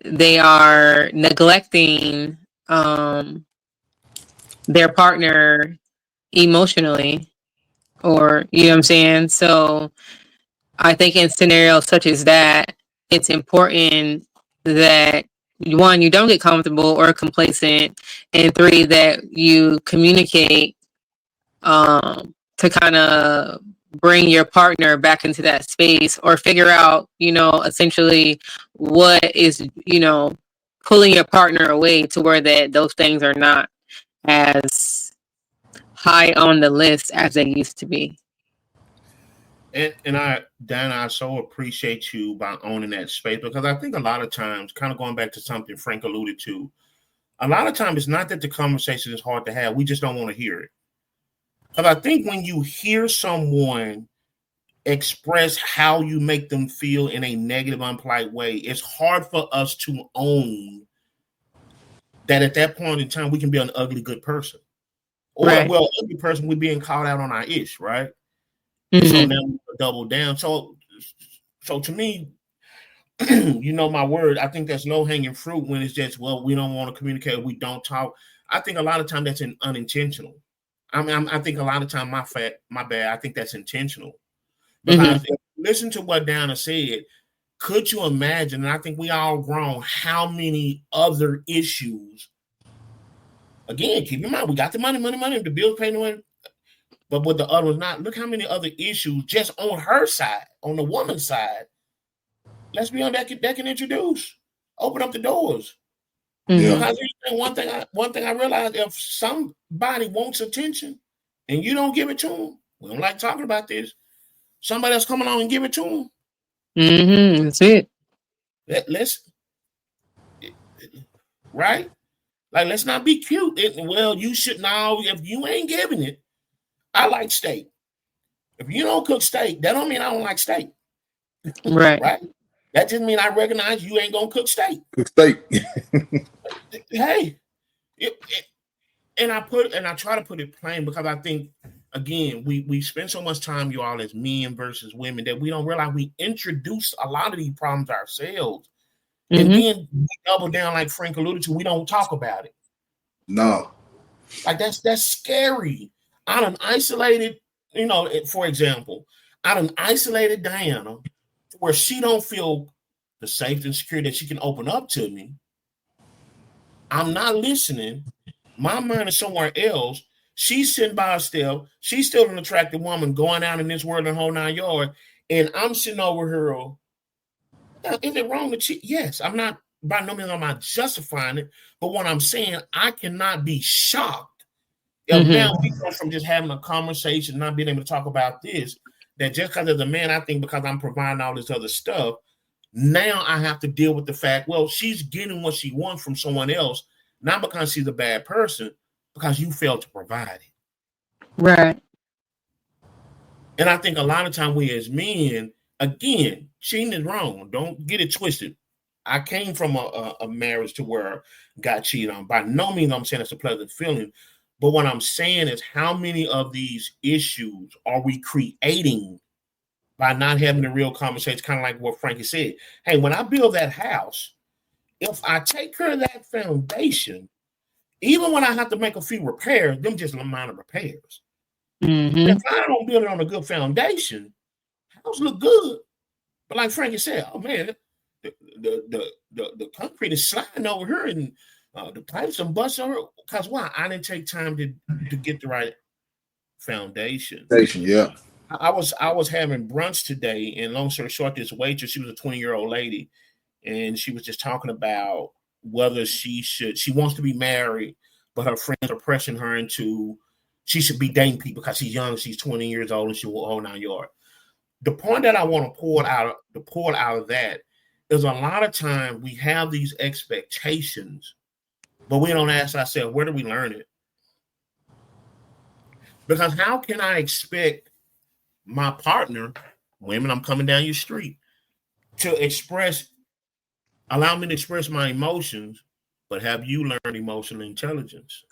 they are neglecting their partner emotionally, or, you know what I'm saying? So I think in scenarios such as that, it's important that, one, you don't get comfortable or complacent, and three, that you communicate to kind of bring your partner back into that space, or figure out, essentially what is, pulling your partner away, to where that those things are not as high on the list as they used to be. And I so appreciate you by owning that space, because I think a lot of times, kind of going back to something Frank alluded to, a lot of times it's not that the conversation is hard to have, we just don't want to hear it. Because I think when you hear someone express how you make them feel in a negative, unpolite way, it's hard for us to own that at that point in time we can be an ugly good person. Or, Right. well, ugly person, we're being called out on our ish, right? Mm-hmm. So now we double down. So to me, my word, I think that's low hanging fruit when it's just, well, we don't want to communicate, we don't talk. I think a lot of time that's unintentional. I think a lot of time, my bad, I think that's intentional. Because if you listen to what Dana said, could you imagine, and I think we all grown, how many other issues, again, keep in mind, we got the money, the bills paid, but with the other ones not, look how many other issues just on her side, on the woman's side. Let's be on that can introduce, open up the doors. Yeah. Because one thing I realized, if somebody wants attention and you don't give it to them, we don't like talking about this, somebody else come along and give it to them. That's it. Let's right? Like, let's not be cute. Well, you should know, if you ain't giving it. I like steak. If you don't cook steak, that don't mean I don't like steak. Right. Right? That just means I recognize you ain't gonna cook steak. Cook steak. Hey, and I try to put it plain, because I think, again, we spend so much time, you all, as men versus women, that we don't realize we introduce a lot of these problems ourselves. And then we double down, like Frank alluded to, we don't talk about it. No. Like, that's scary. I done isolated, for example, I done isolated Diana where she don't feel the safety and security that she can open up to me. I'm not listening. My mind is somewhere else. She's sitting by herself. She's still an attractive woman going out in this world and whole 9 yards. And I'm sitting over here Now, is it wrong to cheat? Yes, I'm not, by no means am I justifying it, but what I'm saying, I cannot be shocked if now we go from just having a conversation, not being able to talk about this, that just because as a man, I think because I'm providing all this other stuff, now I have to deal with the fact, well, she's getting what she wants from someone else, not because she's a bad person, because you failed to provide it. Right. And I think a lot of time we as men, again, cheating is wrong. Don't get it twisted. I came from a marriage to where I got cheated on. By no means I'm saying it's a pleasant feeling. But what I'm saying is how many of these issues are we creating by not having a real conversation, kind of like what Frankie said. Hey, when I build that house, if I take care of that foundation, even when I have to make a few repairs, them just minor repairs. If I don't build it on a good foundation, house look good. But like Frankie said, oh man, the concrete is sliding over here and the pipes are busting over. Because why? I didn't take time to get the right foundation. Yeah. I was having brunch today, and long story short, this waitress, she was a 20-year-old lady, and she was just talking about whether she wants to be married, but her friends are pressing her into she should be dating people because she's young, she's 20 years old, and she will hold 9 yards. The point that I want to pull out of that is a lot of time we have these expectations, but we don't ask ourselves, where do we learn it? Because how can I expect my partner, women, I'm coming down your street, to allow me to express my emotions, but have you learn emotional intelligence?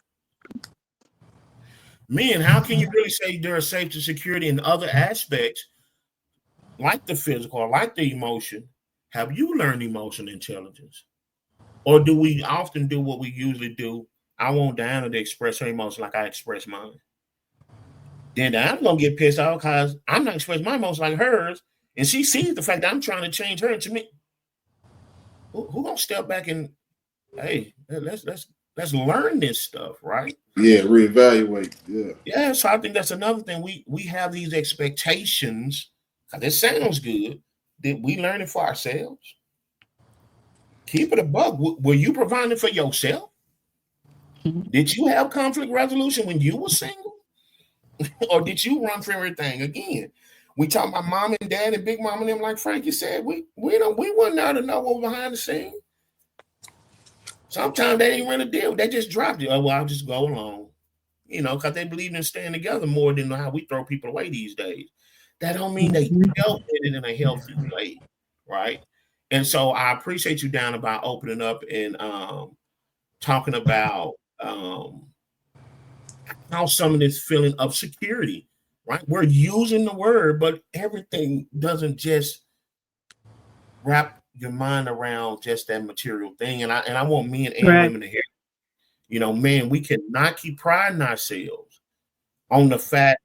Men, how can you really say there's safety, security, and other aspects like the physical or like the emotion? Have you learned emotional intelligence? Or do we often do what we usually do? I want Diana to express her emotions like I express mine. Then I'm going to get pissed off because I'm not expressing my emotions like hers. And she sees the fact that I'm trying to change her into me. Who going to step back and, hey, let's learn this stuff, right? Yeah, reevaluate. Yeah. Yeah, so I think that's another thing. We have these expectations. This sounds good. Did we learn it for ourselves? Keep it a buck. Were you providing for yourself? Did you have conflict resolution when you were single? Or did you run for everything? Again, we talk about mom and dad and big mom and them, like Frankie said. We wasn't there to know what was behind the scene. Sometimes they didn't really deal. They just dropped it. Oh, well, I'll just go along. Because they believe in staying together more than how we throw people away these days. That don't mean they dealt with it in a healthy way, right? And so I appreciate you, down about opening up and talking about how some of this feeling of security, right? We're using the word, but everything doesn't just wrap your mind around just that material thing. And I want men and women to hear, man, we cannot keep priding ourselves on the fact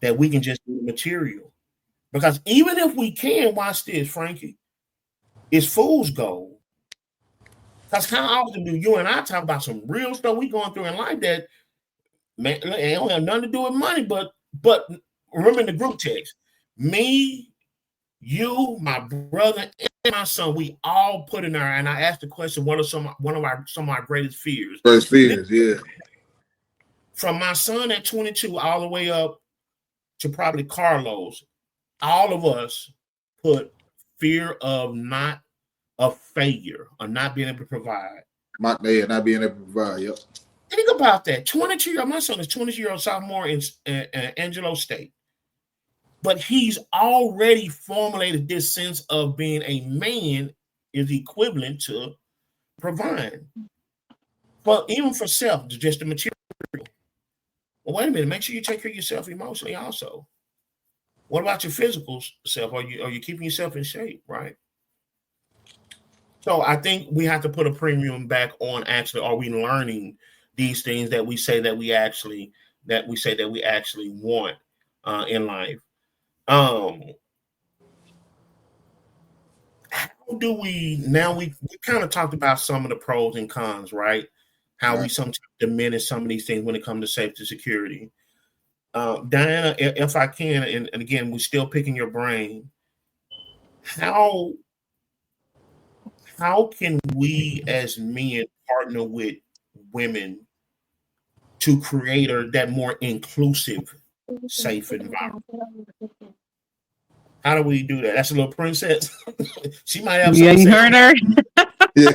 that we can just do material. Because even if we can, watch this, Frankie, it's fool's gold. Because how often do you and I talk about some real stuff we going through in life that, man, it don't have nothing to do with money, but remember in the group text, me, you, my brother, and my son, we all put in there, and I asked the question, what are some of our greatest fears? Greatest fears, yeah. From my son at 22 all the way up to probably Carlos, all of us put fear of failure or not being able to provide. Not being able to provide, yep. Think about that. 22-year-old, my son is 22-year-old sophomore in Angelo State. But he's already formulated this sense of being a man is equivalent to providing. But even for self, just the material. Well, wait a minute. Make sure you take care of yourself emotionally also. What about your physical self? Are you keeping yourself in shape, right? So I think we have to put a premium back on actually, are we learning these things that we say that we actually want in life? How do we kind of talked about some of the pros and cons, right? How we sometimes diminish some of these things when it comes to safety security. Diana, if I can, and again, we're still picking your brain, how how can we as men partner with women to create that more inclusive, safe environment? How do we do that? That's a little princess. She might have Yeah, something to you say. heard her. Yeah.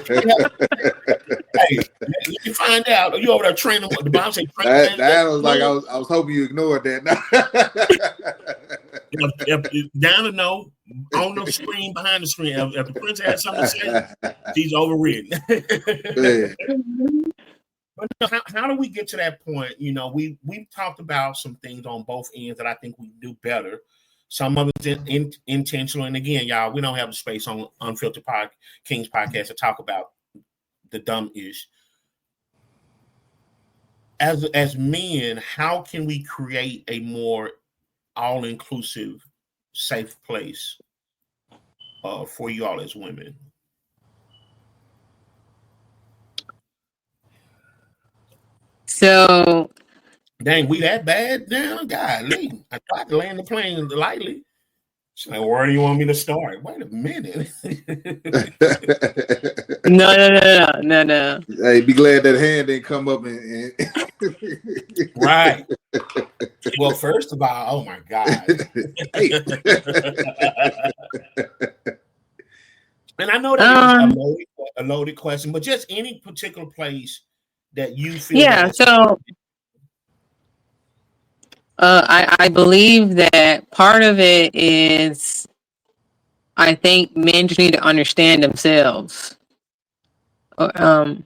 Hey, let me find out. You over there training the bomb say That was like I was hoping you ignored that. if down to no on the screen behind the screen. If the prince has something to say, she's overridden. But how do we get to that point? You know, we've talked about some things on both ends that I think we do better. Some of it's intentional, and again, y'all, we don't have the space on Unfiltered Kings podcast to talk about the dumb ish. As men, how can we create a more all inclusive, safe place for you all as women? So, Dang, we that bad now? Golly, I tried to land the plane lightly. She's like, where do you want me to start? Wait a minute. no. Hey, be glad that hand didn't come up and... Right. Well, first of all, oh my God. And I know that is a loaded question, but just any particular place that you feel. Yeah, so I believe that part of it is, I think men just need to understand themselves, and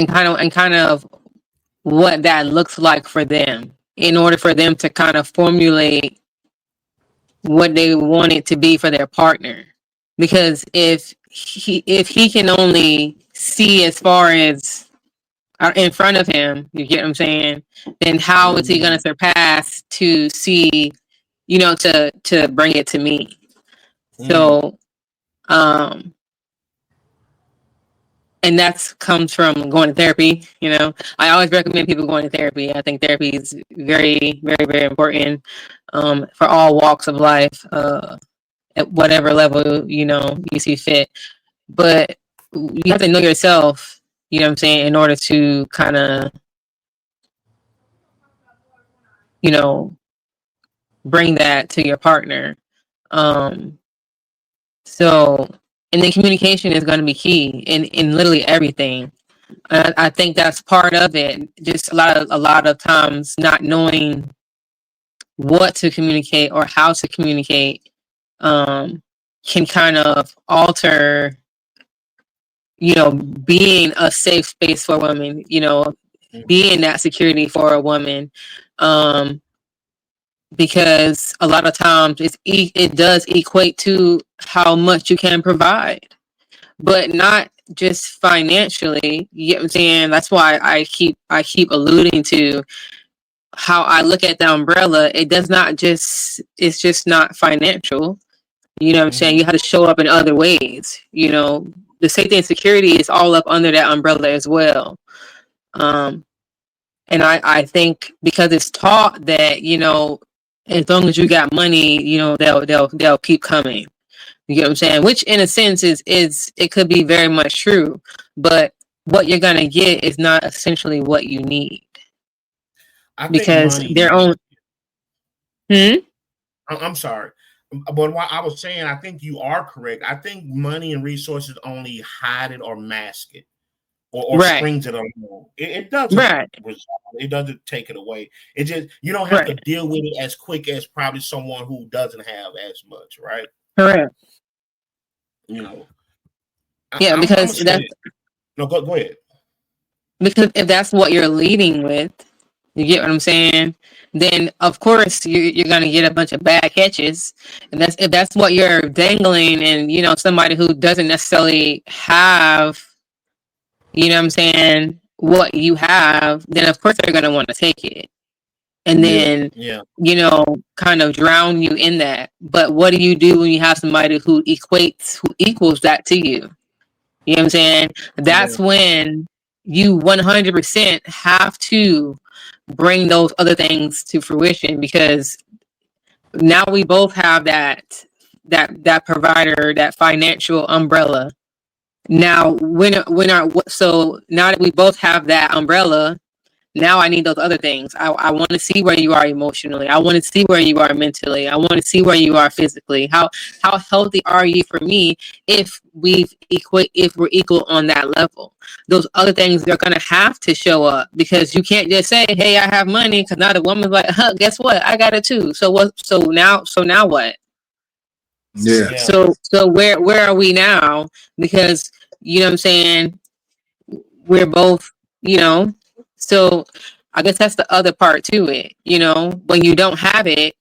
kind of what that looks like for them, in order for them to kind of formulate what they want it to be for their partner. Because if he can only see as far as in front of him, you get what I'm saying, then how is he going to surpass to see, to bring it to me? So, and that comes from going to therapy. I always recommend people going to therapy. I think therapy is very, very, very important for all walks of life, at whatever level, you see fit. But you have to know yourself, you know what I'm saying, in order to kind of, bring that to your partner. So, and then communication is going to be key in literally everything. I think that's part of it. Just a lot of times not knowing what to communicate or how to communicate can kind of alter, being a safe space for women, being that security for a woman. Because a lot of times it does equate to how much you can provide, but not just financially. You get what I'm saying? That's why I keep alluding to how I look at the umbrella. It's just not financial. You know what I'm saying? You have to show up in other ways. The safety and security is all up under that umbrella as well. And I think because it's taught that, as long as you got money, they'll keep coming. You get what I'm saying? Which in a sense is it could be very much true, but what you're gonna get is not essentially what you need. Because their own. I'm sorry, but what I was saying, I think you are correct. I think money and resources only hide it or mask it. Or right. strings it along. It doesn't resolve. It doesn't take it away. It just, you don't have to deal with it as quick as probably someone who doesn't have as much, right? Correct. Yeah, because no, go ahead. Because if that's what you're leading with, you get what I'm saying, then of course you're gonna get a bunch of bad catches. And if that's what you're dangling, and somebody who doesn't necessarily have, what I'm saying, what you have, then of course they're going to want to take it. And then, kind of drown you in that. But what do you do when you have somebody who equals that to you? You know what I'm saying? That's when you 100% have to bring those other things to fruition, because now we both have that provider, that financial umbrella. Now, so now that we both have that umbrella, now I need those other things. I want to see where you are emotionally. I want to see where you are mentally. I want to see where you are physically. How healthy are you for me if we're equal on that level? Those other things, they're gonna have to show up, because you can't just say, "Hey, I have money," because now the woman's like, "Huh, guess what? I got it too." So what? So now what? Yeah. Yeah. So where are we now? Because you know what I'm saying, we're both, you know, so I guess that's the other part to it. When you don't have it,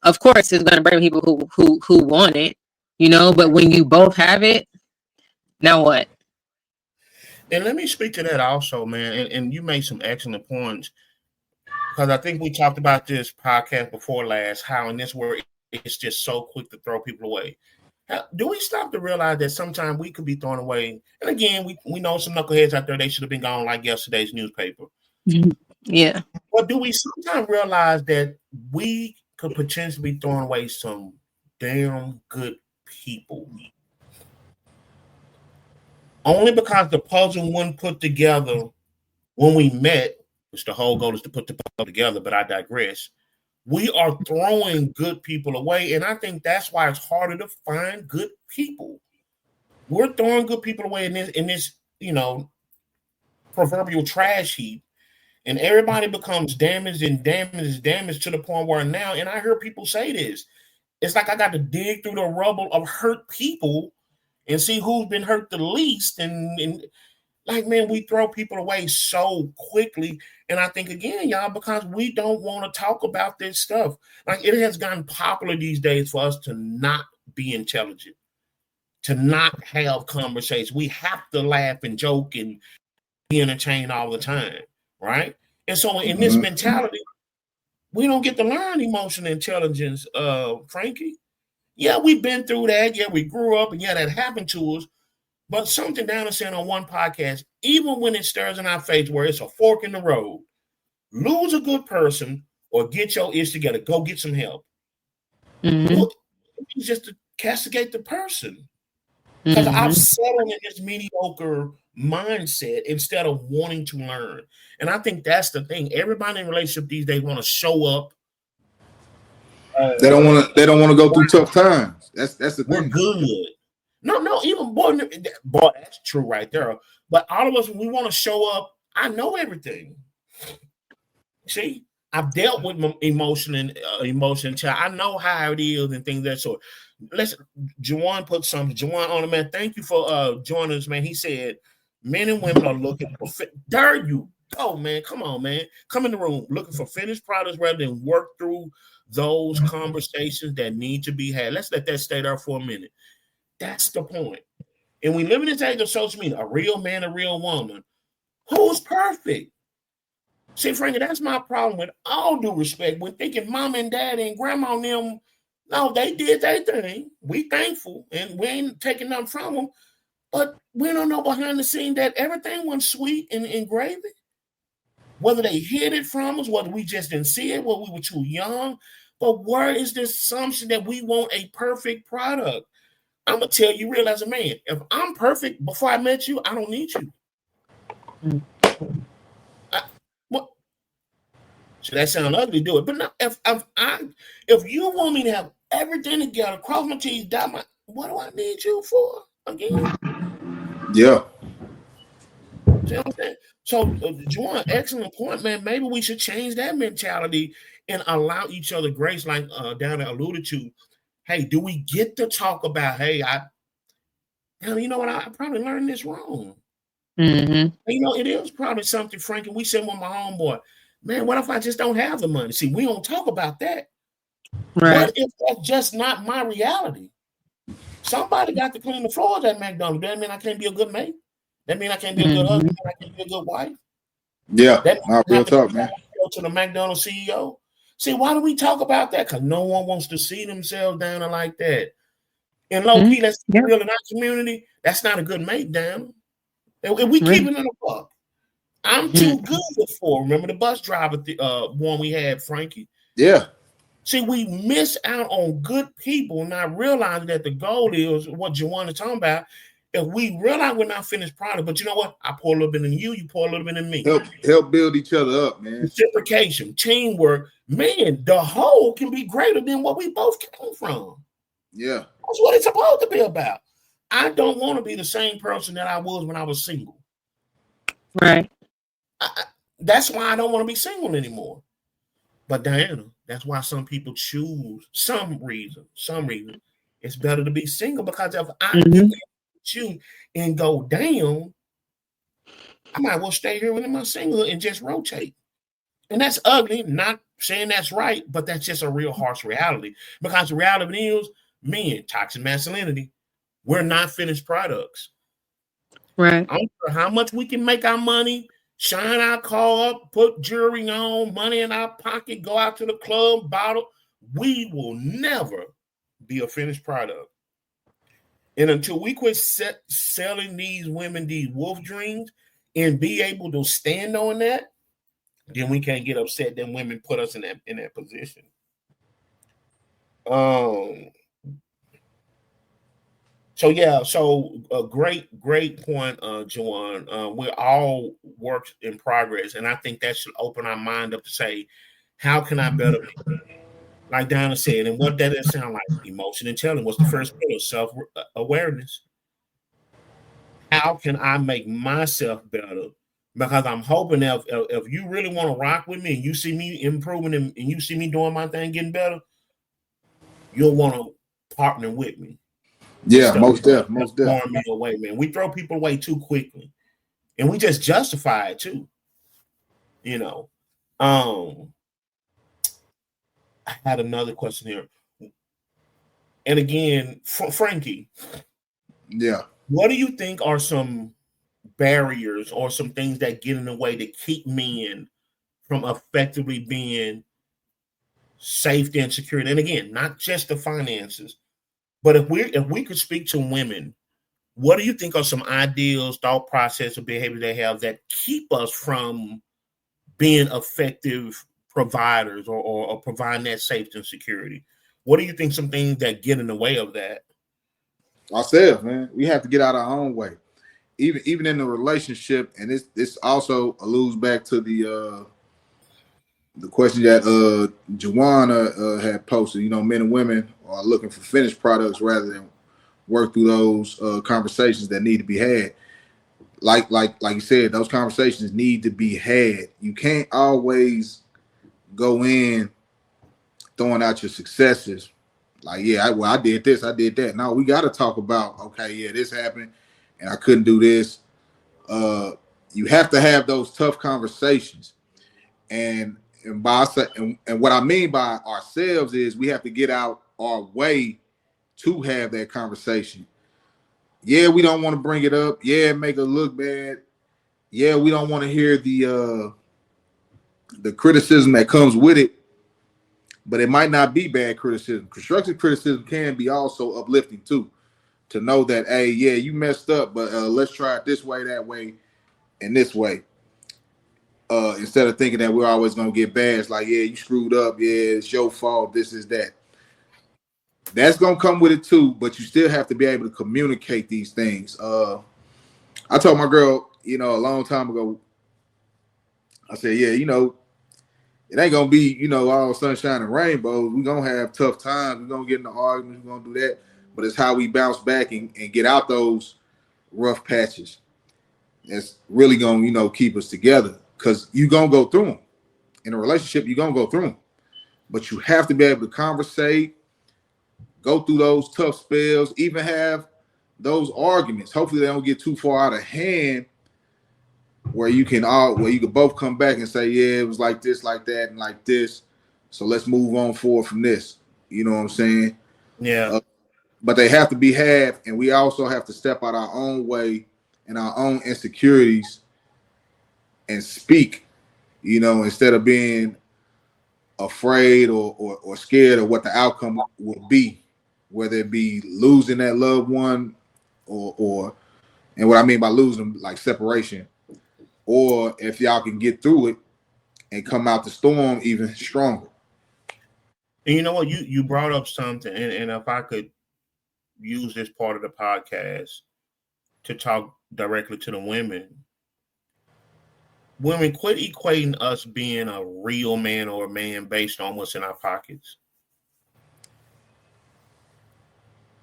of course it's gonna bring people who want it, but when you both have it, now what? And let me speak to that also, man. And you made some excellent points, because I think we talked about this podcast before last, how in this world it's just so quick to throw people away. Do we stop to realize that sometimes we could be thrown away? And again, we know some knuckleheads out there, they should have been gone like yesterday's newspaper. Yeah. But do we sometimes realize that we could potentially be throwing away some damn good people? Only because the puzzle wasn't put together when we met, which the whole goal is to put the puzzle together, but I digress. We are throwing good people away, and I think that's why it's harder to find good people. We're throwing good people away in this proverbial trash heap, and everybody becomes damaged and damaged to the point where now, and I hear people say this, it's like I got to dig through the rubble of hurt people and see who's been hurt the least, and like, man, we throw people away so quickly. And I think, again, y'all, because we don't want to talk about this stuff. Like, it has gotten popular these days for us to not be intelligent, to not have conversations. We have to laugh and joke and be entertained all the time, right? And so in this mentality, we don't get to learn emotional intelligence, Frankie. Yeah, we've been through that. Yeah, we grew up, and yeah, that happened to us. But something Donna said on one podcast, even when it stirs in our face where it's a fork in the road, lose a good person or get your ish together. Go get some help. Mm-hmm. It's just to castigate the person. Because I've settled in this mediocre mindset instead of wanting to learn. And I think that's the thing. Everybody in relationship these days want to show up. They don't want to. They don't want to go through tough times. That's the We're thing. good. No, even boy, that's true right there. But all of us, we want to show up. I know everything. See, I've dealt with emotion and emotion. I know how it is and things that sort. Let's. Juwan put something. Juwan on the man. Thank you for joining us, man. He said, men and women are looking for. There you go, man. Come on, man. Come in the room looking for finished products rather than work through those conversations that need to be had. Let's let that stay there for a minute. That's the point. And we live in this age of social media, a real man, a real woman. Who's perfect? See, Frankie, that's my problem with all due respect. When thinking mom and dad and grandma and them, no, they did their thing. We thankful and we ain't taking nothing from them. But we don't know behind the scene that everything went sweet and gravy. Whether they hid it from us, whether we just didn't see it, whether we were too young. But where is this assumption that we want a perfect product? I'm going to tell you real as a man, if I'm perfect before I met you, I don't need you. What? So that sound ugly, do it. But no, if you want me to have everything together, cross my T's, dot my, what do I need you for again? Yeah. See what I'm saying? So, Juwan, excellent point, man. Maybe we should change that mentality and allow each other grace, like Dana alluded to. Hey, do we get to talk about, hey, you know what, I probably learned this wrong. Mm-hmm. You know, it is probably something, Frankie. We said with my homeboy, man, what if I just don't have the money? See, we don't talk about that. Right. What if that's just not my reality? Somebody got to clean the floors at McDonald's. That mean I can't be a good mate. That mean I can't be a good husband. I can't be a good wife. Yeah. That Not real talk, man. Go to the McDonald's CEO. See, why do we talk about that? Because no one wants to see themselves down there like that. And low key, let's be real in our community. That's not a good mate, down. And we keep it in the buck. I'm too good for. Remember the bus driver one we had, Frankie? Yeah. See, we miss out on good people, not realizing that the goal is what Juwan is talking about. If we realize we're not finished product, but you know what? I pour a little bit in you, you pour a little bit in me. Help build each other up, man. Reciprocation, teamwork, man, the whole can be greater than what we both came from. Yeah. That's what it's supposed to be about. I don't want to be the same person that I was when I was single. Right. That's why I don't want to be single anymore. But Diana, that's why some people choose some reason. It's better to be single, because if I get you and go down, I might well stay here with my single and just rotate. And that's ugly. Not saying that's right, but that's just a real harsh reality. Because the reality is, men, toxic masculinity, we're not finished products. Right. I don't care how much we can make our money, shine our car up, put jewelry on, money in our pocket, go out to the club, bottle. We will never be a finished product. And until we quit selling these women these wolf dreams and be able to stand on that, then we can't get upset that women put us in that position. So a great point, Juwan. We're all works in progress, and I think that should open our mind up to say, how can I better be? Like Donna said, and what does it sound like? Emotion intelligence. What's the first pillar? Self-awareness. How can I make myself better? Because I'm hoping if you really want to rock with me and you see me improving and you see me doing my thing, getting better, you'll want to partner with me. Yeah, most definitely. Throwing me away, man. We throw people away too quickly, and we just justify it too. You know, I had another question here, and again, Frankie. Yeah. What do you think are some barriers or some things that get in the way to keep men from effectively being safety and security? And again, not just the finances, but if we could speak to women, what do you think are some ideals, thought process, or behavior they have that keep us from being effective providers or providing that safety and security? What do you think some things that get in the way of that? Ourselves, man. We have to get out our own way. Even in the relationship, and this also alludes back to the question that Joanna had posted. You know, men and women are looking for finished products rather than work through those conversations that need to be had. Like you said, those conversations need to be had. You can't always go in throwing out your successes. Like, yeah, I did this, I did that. No, we got to talk about, okay, yeah, this happened, and I couldn't do this. You have to have those tough conversations, and what I mean by ourselves is we have to get out our way to have that conversation. Yeah, we don't want to bring it up. Yeah, make it look bad. Yeah, we don't want to hear the criticism that comes with it. But it might not be bad criticism. Constructive criticism can be also uplifting too. To know that, hey, yeah, you messed up, but let's try it this way, that way, and this way. Instead of thinking that we're always gonna get bashed, like, yeah, you screwed up, yeah, it's your fault, this is that. That's gonna come with it too, but you still have to be able to communicate these things. I told my girl, a long time ago, I said, yeah, it ain't gonna be, all sunshine and rainbows. We're gonna have tough times, we're gonna get into arguments, we're gonna do that. But it's how we bounce back and get out those rough patches. That's really gonna, keep us together. Because you're gonna go through them. In a relationship, you're gonna go through them. But you have to be able to conversate, go through those tough spells, even have those arguments. Hopefully they don't get too far out of hand where you can both come back and say, yeah, it was like this, like that, and like this. So let's move on forward from this. You know what I'm saying? Yeah. But they have to be had, and we also have to step out our own way and our own insecurities and speak, instead of being afraid or scared of what the outcome will be, whether it be losing that loved one or and what I mean by losing, like separation, or if y'all can get through it and come out the storm even stronger. And you know what? You brought up something, and if I could use this part of the podcast, to talk directly to the women. Women, quit equating us being a real man or a man based on what's in our pockets.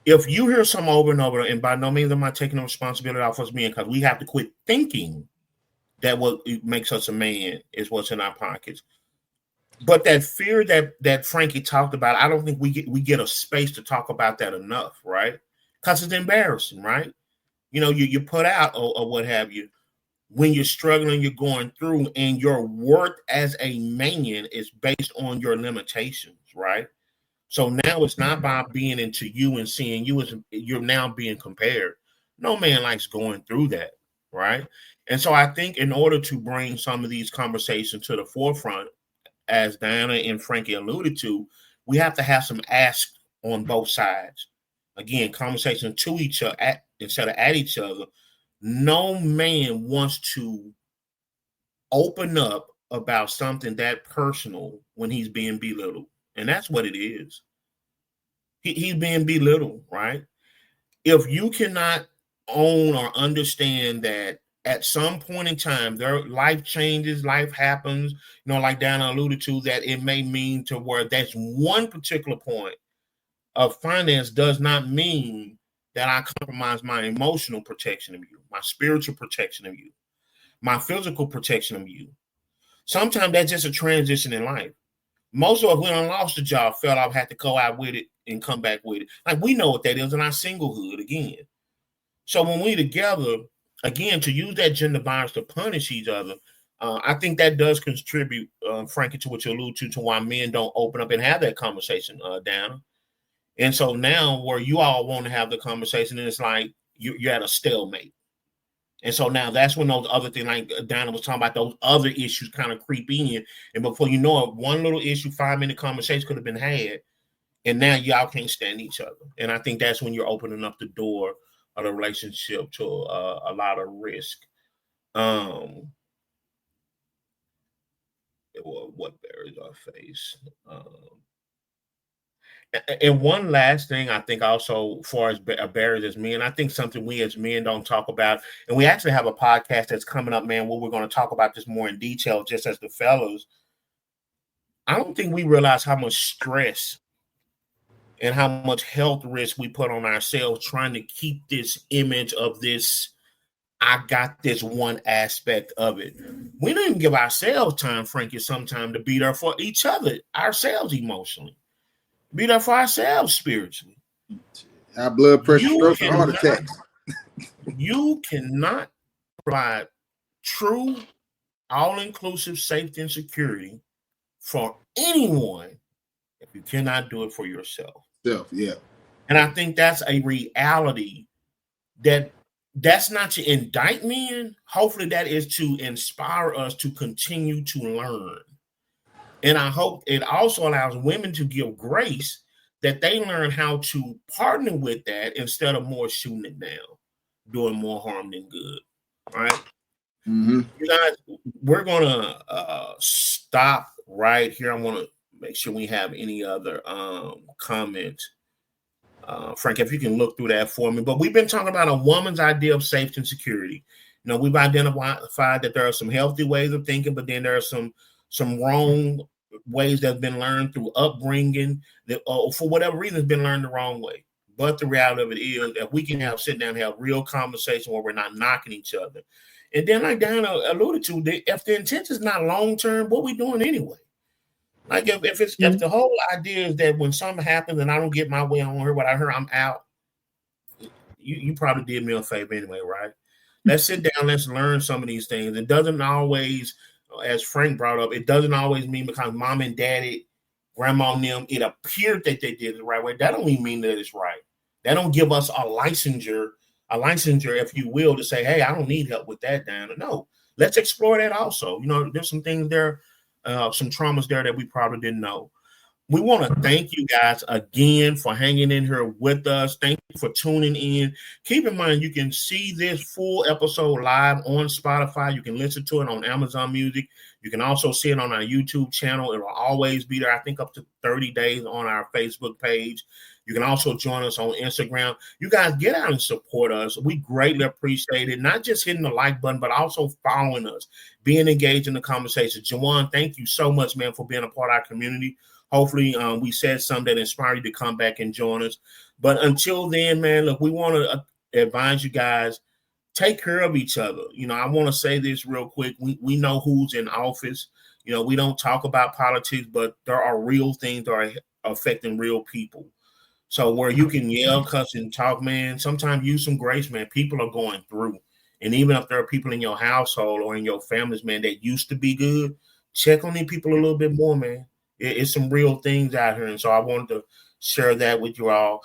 If you hear something over and over, and by no means am I taking the responsibility off us men, because we have to quit thinking that what makes us a man is what's in our pockets. But that fear that Frankie talked about, I don't think we get a space to talk about that enough, right? Because it's embarrassing, right? You put out or what have you when you're struggling, you're going through, and your worth as a man is based on your limitations, right? So now it's not about being into you and seeing you as you're now being compared. No man likes going through that, right? And so I think in order to bring some of these conversations to the forefront, as Diana and Frankie alluded to, we have to have some ask on both sides. Again, conversation to each other instead of at each other. No man wants to open up about something that personal when he's being belittled. And that's what it is. He's being belittled, right? If you cannot own or understand that at some point in time, their life changes, life happens, like Dana alluded to, that it may mean to where that's one particular point of finance does not mean that I compromise my emotional protection of you, my spiritual protection of you, my physical protection of you. Sometimes that's just a transition in life. Most of us, when I lost a job, felt I had to go out with it and come back with it. Like, we know what that is in our singlehood again. So when we together, again, to use that gender bias to punish each other, I think that does contribute, Frankie, to what you allude to why men don't open up and have that conversation, Dana. And so now where you all want to have the conversation, and it's like you're at a stalemate. And so now that's when those other things, like Dana was talking about, those other issues kind of creep in. And before you know it, one little issue, 5-minute conversation could have been had. And now y'all can't stand each other. And I think that's when you're opening up the door of the relationship to a lot of risk. What bears our face? And one last thing, I think also, as far as barriers as men, I think something we as men don't talk about, and we actually have a podcast that's coming up, man, where we're going to talk about this more in detail, just as the fellas. I don't think we realize how much stress and how much health risk we put on ourselves trying to keep this image of this, I got this one aspect of it. We don't even give ourselves time, Frankie, sometime to be there for each other, ourselves emotionally. Be there for ourselves spiritually. High blood pressure, stroke, and heart attacks. You cannot provide true, all-inclusive safety and security for anyone if you cannot do it for yourself. Yeah. And I think that's a reality that's not to indict men. Hopefully that is to inspire us to continue to learn. And I hope it also allows women to give grace that they learn how to partner with that instead of more shooting it down, doing more harm than good. All right. Mm-hmm. You guys, we're going to stop right here. I want to make sure we have any other comments. Frank, if you can look through that for me. But we've been talking about a woman's idea of safety and security. We've identified that there are some healthy ways of thinking, but then there are some wrong ways that's been learned through upbringing that, for whatever reason, has been learned the wrong way. But the reality of it is that we can sit down and have real conversation where we're not knocking each other. And then, like Diana alluded to, if the intent is not long term, what are we doing anyway? Like if the whole idea is that when something happens and I don't get my way on her, what I heard, I'm out. You probably did me a favor anyway, right? Let's sit down. Let's learn some of these things. It doesn't always, as Frank brought up, it doesn't always mean because mom and daddy, grandma and them, it appeared that they did it the right way. That don't even mean that it's right. That don't give us a licensure, if you will, to say, hey, I don't need help with that, Diana. No, let's explore that also. There's some things there, some traumas there that we probably didn't know. We want to thank you guys again for hanging in here with us. Thank you for tuning in. Keep in mind, you can see this full episode live on Spotify. You can listen to it on Amazon Music. You can also see it on our YouTube channel. It will always be there, I think up to 30 days on our Facebook page. You can also join us on Instagram. You guys get out and support us. We greatly appreciate it. Not just hitting the like button, but also following us, being engaged in the conversation. Jawan, thank you so much, man, for being a part of our community. Hopefully we said something that inspired you to come back and join us. But until then, man, look, we want to advise you guys, take care of each other. You know, I want to say this real quick. We know who's in office. You know, we don't talk about politics, but there are real things that are affecting real people. So where you can yell, cuss, and talk, man, sometimes use some grace, man. People are going through. And even if there are people in your household or in your families, man, that used to be good, check on these people a little bit more, man. It's some real things out here. And so I wanted to share that with you all.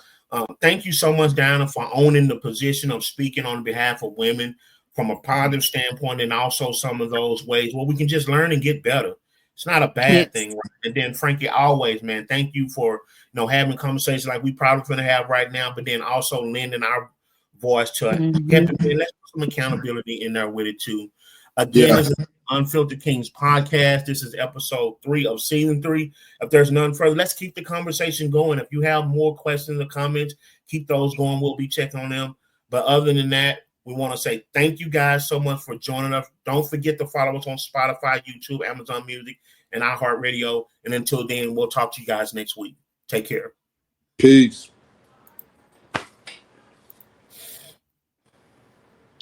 Thank you so much, Diana, for owning the position of speaking on behalf of women from a positive standpoint, and also some of those ways where we can just learn and get better. It's not a bad thing. Right? And then, Frankie, always, man, thank you for having conversations like we probably going to have right now, but then also lending our voice to helping. Let's put some accountability in there with it too. Again, This is Unfiltered Kings podcast. This is episode 3 of season 3. If there's none further, let's keep the conversation going. If you have more questions or comments, keep those going. We'll be checking on them. But other than that, we want to say thank you guys so much for joining us. Don't forget to follow us on Spotify, YouTube, Amazon Music, and iHeartRadio. And until then, we'll talk to you guys next week. Take care. Peace.